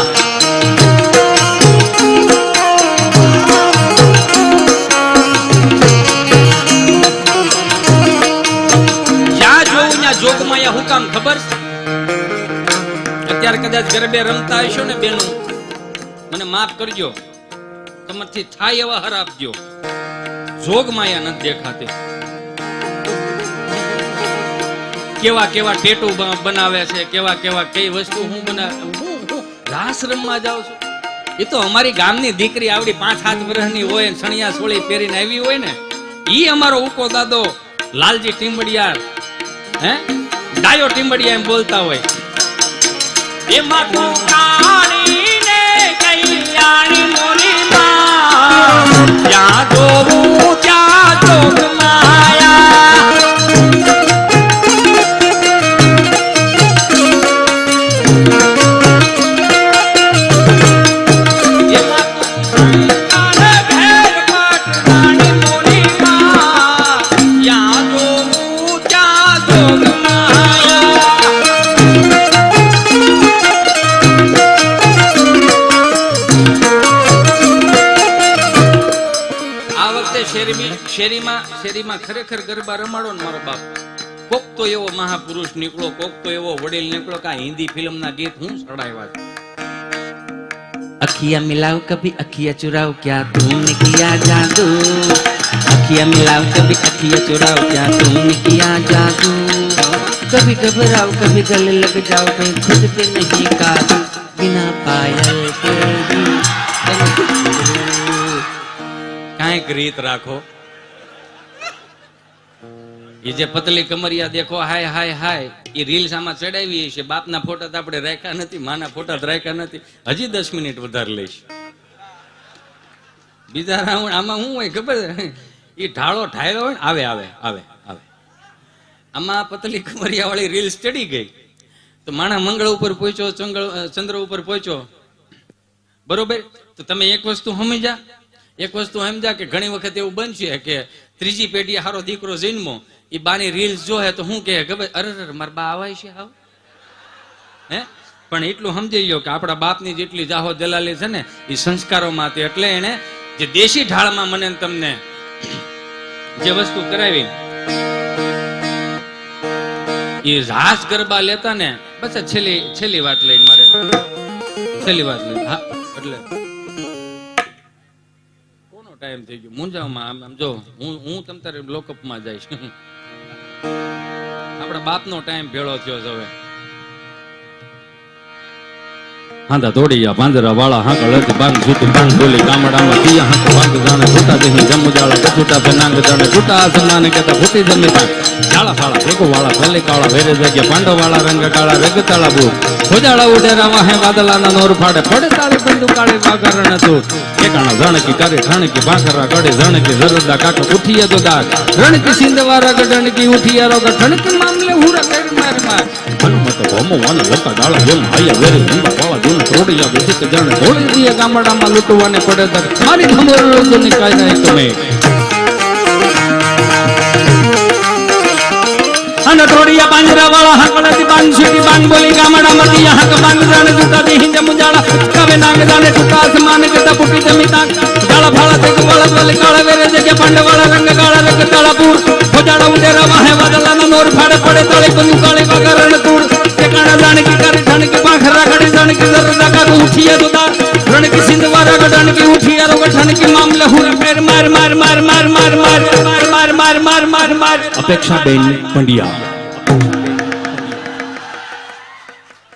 જોગમાયા હું કામ ખબર છે? અત્યારે કદાચ ગરબે રમતા હશો ને બેનો, મને માફ કરજો, તમારથી થાય એવા હર આપજો. જોગમાયા નથી દેખાતી. કેવા ટેટુ બનાવે છે, કેવા કઈ વસ્તુ હું બનાવે. રાસ રમવા જાઉં છું એ તો અમારી ગામની દીકરી આવડી 5-7 વર્ષની હોય, સણિયા સોળી પહેરીને આવી હોય ને, ઈ અમારો ઉકો દાદો લાલજી ટીમ્બડિયા ડાયો ટીમ્બડિયા એમ બોલતા હોય. એમાં તો કાળી ને કલ્યાણી મોરી માં, ત્યાં જોવું ત્યાં જોગ માયા. શેરીમાં ખરેખર ગરબા રમાડો ને મારો બાપ. કોક તો એવો મહાપુરુષ નીકળો, કોક તો એવો વડીલ નીકળો કે હિન્દી ફિલ્મના ગીત હું સડાવ્યા છે. અખિયા મિલાવ કભી અખિયા ચુરાવ ક્યાં તુમને કિયા જાદુ, અખિયા મિલાવ કભી અખિયા ચુરાવ ક્યાં તુમને કિયા જાદુ, કભી ઘબરાવ કભી ગલે લગ જાઓ કहीं खुद पे नहीं काबू, बिना पायल के भी કાંઈક રીત રાખો. એ જે પતલી કમરિયા દેખો હાય હાય હાય એ રીલ્સ આમાં ચડાવી છે. બાપના ફોટા તો આપણે રાખ્યા નથી, માના ફોટા તો રાખ્યા નથી. હજી 10 મિનિટ વધારે લઈશ. બીજા રાઉન્ડ આમાં શું હોય ખબર છે? એ ઢાળો ઠાયલો હોય ને, આવે આવે આવે આવે. આમાં પતલી કમરિયા વાળી રીલ્સ ચડી ગઈ તો માણા મંગળ ઉપર પહોંચ્યો, ચંદ્ર ઉપર પહોંચ્યો, બરોબર. તો તમે એક વસ્તુ સમજ્યા કે ઘણી વખત એવું બનશે કે ત્રીજી પેઢી હારો દીકરો જન્મો, એ બાની રીલ્સ જોહે તો શું કહે ખબર? અરે મારા બા આવાય છે હાવ. હે પણ એટલું સમજી લો કે આપણા બાપની જેટલી જાહો દલાલી છે ને એ સંસ્કારોમાં હતી. એટલે એને જે દેશી ઢાળમાં મને તમને જે વસ્તુ કરાવી, એ રાસ ગરબા લેતા ને, બસ છેલ્લી વાત લઈને મારે હા, એટલે કોનો ટાઈમ થઈ ગયો મુંજામાં. આમ જો હું તમ તારે લોકઅપમાં જઈશ. આપણા બાપનો ટાઈમ ભેળો થયો છે હવે. હાંધા તોડિયા પાંજરા વાળા હાંકળ હતી બાંગ જૂતું બાંગ બોલી ગામડામાં તિયા હાંક બાંગ જાણે છૂટા દેહી જમુજાળા કછૂટા પેનાંગ જાણે છૂટા આસમાને કેતા ફૂટી જમીતા જાળા ફાળા ભેગો વાળા ભલે કાળા વેરે જગ્યા પાંડો વાળા રંગ કાળા રેગતાળા બુ ખોજાળા ઉડેરા વાહે વાદલાના નોર ફાડે પડે તારે બંદુ કાળે વાગરણ હતું એકાણા જણકી કરે ઠણકી ભાખરા ગડે જણકી જરદા કાકા ઉઠીએ તો દાગ રણકી સિંધવારા ગડણકી ઉઠીએ રોગ ઠણકી મામલે હુરા કર માર માર હનુમત ભોમો વાન લકા ડાળા જોન આયા વેરે અંબા વાળા જોન રોડિયા બેઠક જાણે ધોળી દીએ ગામડામાં લૂંટવાને પડે તક મારી ખબર રોજની કાય નહીં તમે અને તોડિયા પાંજરા વાળા હાકળતી બાંગ સીટી બાંગ બોલી ગામડામાં તિયા હાક બાંગ જાણે જૂતા દે હિંજ મુજાળા કવે નાગ જાણે ટુકા આસમાન કેતા પુટી જમીતા જાળા ફાળા તે વાળા વાલે કાળા વેરે જગ્યા પાંડ વાળા રંગ કાળા રંગ તાળાપુર ખોજાળા ઉડેરા વાહે વાદલાના નોર ફાડે પડે તાળે બંદુ કાળે વાગરણ તુર ઠેકાણા જાણે કે કરે ઠણકી ભાખરા ગડે જાણે કે જરદા કાકો ઉઠીએ તો દાર રણકી સિંધવારા ગડણકી ઉઠીએ રોગ ઠણકી મામલે હુરા ફેર માર માર માર માર માર માર માર માર માર માર માર માર અપેક્ષાબેન પંડ્યા.